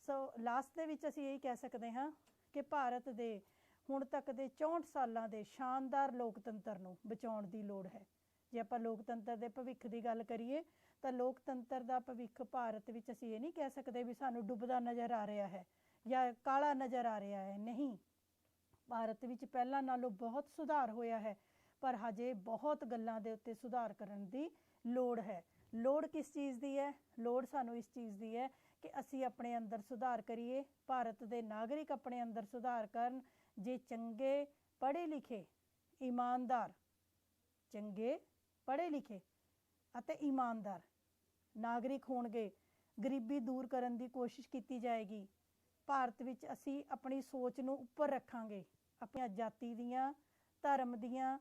Speaker 1: ਸੋ ਲਾਸਟ ਦੇ ਵਿੱਚ ਅਸੀਂ ਇਹੀ ਕਹਿ ਸਕਦੇ ਹਾਂ ਕਿ ਭਾਰਤ ਦੇ ਹੁਣ ਤੱਕ ਦੇ 64 ਸਾਲਾਂ ਦੇ ਸ਼ਾਨਦਾਰ ਲੋਕਤੰਤਰ ਨੂੰ ਬਚਾਉਣ ਦੀ ਲੋੜ ਹੈ। ਜੇ ਆਪਾਂ ਲੋਕਤੰਤਰ ਦੇ ਭਵਿੱਖ ਦੀ ਗੱਲ ਕਰੀਏ ਤਾਂ ਲੋਕਤੰਤਰ ਦਾ ਭਵਿੱਖ ਭਾਰਤ ਵਿੱਚ ਅਸੀਂ ਇਹ ਨਹੀਂ ਕਹਿ ਸਕਦੇ ਵੀ ਸਾਨੂੰ ਡੁੱਬਦਾ ਨਜ਼ਰ ਆ ਰਿਹਾ ਹੈ ਜਾਂ ਕਾਲਾ ਨਜ਼ਰ ਆ ਰਿਹਾ ਹੈ। ਨਹੀਂ, ਭਾਰਤ ਵਿੱਚ ਪਹਿਲਾਂ ਨਾਲੋਂ ਬਹੁਤ ਸੁਧਾਰ ਹੋਇਆ ਹੈ, ਪਰ ਹਜੇ ਬਹੁਤ ਗੱਲਾਂ ਦੇ ਉੱਤੇ ਸੁਧਾਰ ਕਰਨ ਦੀ ਲੋੜ ਹੈ। ਲੋੜ ਕਿਸ ਚੀਜ਼ ਦੀ ਹੈ? ਲੋੜ ਸਾਨੂੰ ਇਸ ਚੀਜ਼ ਦੀ ਹੈ ਕਿ ਅਸੀਂ ਆਪਣੇ ਅੰਦਰ ਸੁਧਾਰ ਕਰੀਏ, ਭਾਰਤ ਦੇ ਨਾਗਰਿਕ ਆਪਣੇ ਅੰਦਰ ਸੁਧਾਰ ਕਰਨ। ਜੇ ਚੰਗੇ ਪੜ੍ਹੇ ਲਿਖੇ ਅਤੇ ਇਮਾਨਦਾਰ ਨਾਗਰਿਕ ਹੋਣਗੇ, ਗਰੀਬੀ ਦੂਰ ਕਰਨ ਦੀ ਕੋਸ਼ਿਸ਼ ਕੀਤੀ ਜਾਏਗੀ। ਭਾਰਤ ਵਿੱਚ ਅਸੀਂ ਆਪਣੀ ਸੋਚ ਨੂੰ ਉੱਪਰ ਰੱਖਾਂਗੇ, ਆਪਣੀਆਂ ਜਾਤੀ ਦੀਆਂ, ਧਰਮ ਦੀਆਂ,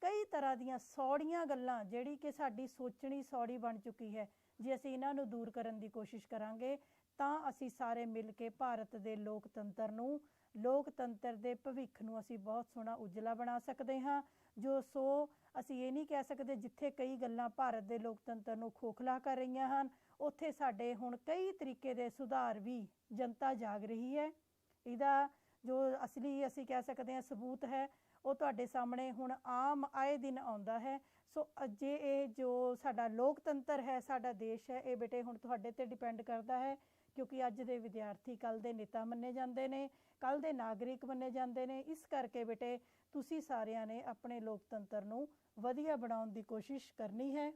Speaker 1: ਕਈ ਤਰ੍ਹਾਂ ਦੀਆਂ ਸੌੜੀਆਂ ਗੱਲਾਂ ਜਿਹੜੀ ਕਿ ਸਾਡੀ ਸੋਚਣੀ ਸੌੜੀ ਬਣ ਚੁੱਕੀ ਹੈ, ਜੇ ਅਸੀਂ ਇਹਨਾਂ ਨੂੰ ਦੂਰ ਕਰਨ ਦੀ ਕੋਸ਼ਿਸ਼ ਕਰਾਂਗੇ ਤਾਂ ਅਸੀਂ ਸਾਰੇ ਮਿਲ ਕੇ ਭਾਰਤ ਦੇ ਲੋਕਤੰਤਰ ਨੂੰ, ਲੋਕਤੰਤਰ ਦੇ ਭਵਿੱਖ ਨੂੰ ਅਸੀਂ ਬਹੁਤ ਸੋਹਣਾ ਉਜਲਾ ਬਣਾ ਸਕਦੇ ਹਾਂ। ਅਸੀਂ ਇਹ ਨਹੀਂ ਕਹਿ ਸਕਦੇ ਜਿੱਥੇ ਕਈ ਗੱਲਾਂ ਭਾਰਤ ਦੇ ਲੋਕਤੰਤਰ ਨੂੰ ਖੋਖਲਾ ਕਰ ਰਹੀਆਂ ਹਨ, ਉੱਥੇ ਸਾਡੇ ਹੁਣ ਕਈ ਤਰੀਕੇ ਦੇ ਸੁਧਾਰ ਵੀ ਜਨਤਾ ਜਾਗ ਰਹੀ ਹੈ। ਇਹਦਾ ਜੋ ਅਸਲੀ ਅਸੀਂ ਕਹਿ ਸਕਦੇ ਹਾਂ ਸਬੂਤ ਹੈ, ਉਹ ਤੁਹਾਡੇ ਸਾਹਮਣੇ ਹੁਣ ਆਮ ਆਏ ਦਿਨ ਆਉਂਦਾ ਹੈ। ਸੋ ਜੇ ਇਹ ਜੋ ਸਾਡਾ ਲੋਕਤੰਤਰ ਹੈ, ਸਾਡਾ ਦੇਸ਼ ਹੈ, ਇਹ ਬੇਟੇ ਹੁਣ ਤੁਹਾਡੇ 'ਤੇ ਡਿਪੈਂਡ ਕਰਦਾ ਹੈ, ਕਿਉਂਕਿ ਅੱਜ ਦੇ ਵਿਦਿਆਰਥੀ ਕੱਲ੍ਹ ਦੇ ਨੇਤਾ ਮੰਨੇ ਜਾਂਦੇ ਨੇ, ਕੱਲ੍ਹ ਦੇ ਨਾਗਰਿਕ ਮੰਨੇ ਜਾਂਦੇ ਨੇ। ਇਸ ਕਰਕੇ ਬੇਟੇ ਤੁਸੀਂ ਸਾਰਿਆਂ ਨੇ ਆਪਣੇ ਲੋਕਤੰਤਰ ਨੂੰ ਵਧੀਆ ਬਣਾਉਣ ਦੀ ਕੋਸ਼ਿਸ਼ ਕਰਨੀ ਹੈ।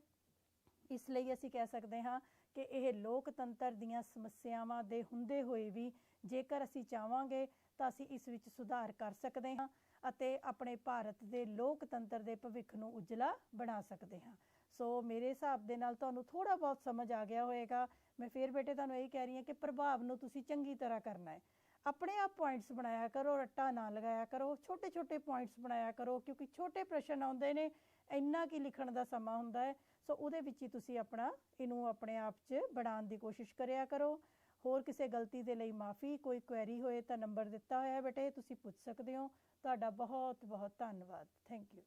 Speaker 1: ਇਸ ਲਈ ਅਸੀਂ ਕਹਿ ਸਕਦੇ ਹਾਂ ਕਿ ਇਹ ਲੋਕਤੰਤਰ ਦੀਆਂ ਸਮੱਸਿਆਵਾਂ ਦੇ ਹੁੰਦੇ ਹੋਏ ਵੀ ਜੇਕਰ ਅਸੀਂ ਚਾਹਾਂਗੇ ਤਾਂ ਅਸੀਂ ਇਸ ਵਿੱਚ ਸੁਧਾਰ ਕਰ ਸਕਦੇ ਹਾਂ ਅਤੇ ਆਪਣੇ ਭਾਰਤ ਦੇ ਲੋਕਤੰਤਰ ਦੇ ਭਵਿੱਖ ਨੂੰ ਉਜਲਾ ਬਣਾ ਸਕਦੇ ਹਾਂ। ਸੋ ਮੇਰੇ ਹਿਸਾਬ ਦੇ ਨਾਲ ਤੁਹਾਨੂੰ ਥੋੜ੍ਹਾ ਬਹੁਤ ਸਮਝ ਆ ਗਿਆ ਹੋਏਗਾ। ਮੈਂ ਫਿਰ ਬੇਟੇ ਤੁਹਾਨੂੰ ਇਹੀ ਕਹਿ ਰਹੀ ਹਾਂ ਕਿ ਪ੍ਰਭਾਵ ਨੂੰ ਤੁਸੀਂ ਚੰਗੀ ਤਰ੍ਹਾਂ ਕਰਨਾ ਹੈ। ਆਪਣੇ ਆਪ ਪੁਆਇੰਟਸ ਬਣਾਇਆ ਕਰੋ, ਰੱਟਾ ਨਾ ਲਗਾਇਆ ਕਰੋ, ਛੋਟੇ ਛੋਟੇ ਪੁਆਇੰਟਸ ਬਣਾਇਆ ਕਰੋ, ਕਿਉਂਕਿ ਛੋਟੇ ਪ੍ਰਸ਼ਨ ਆਉਂਦੇ ਨੇ, ਇੰਨਾ ਕੀ ਲਿਖਣ ਦਾ ਸਮਾਂ ਹੁੰਦਾ ਹੈ। ਸੋ ਉਹਦੇ ਵਿੱਚ ਹੀ ਤੁਸੀਂ ਇਹਨੂੰ ਆਪਣੇ ਆਪ 'ਚ ਬਣਾਉਣ ਦੀ ਕੋਸ਼ਿਸ਼ ਕਰਿਆ ਕਰੋ। ਹੋਰ ਕਿਸੇ ਗਲਤੀ ਦੇ ਲਈ ਮਾफ़ੀ। ਕੋਈ ਕੁਐਰੀ ਹੋਏ ਤਾਂ ਨੰਬਰ ਦਿੱਤਾ ਹੋਇਆ ਬੇਟੇ, ਤੁਸੀਂ ਪੁੱਛ ਸਕਦੇ ਹੋ। ਤੁਹਾਡਾ ਬਹੁਤ ਬਹੁਤ ਧੰਨਵਾਦ। Thank you.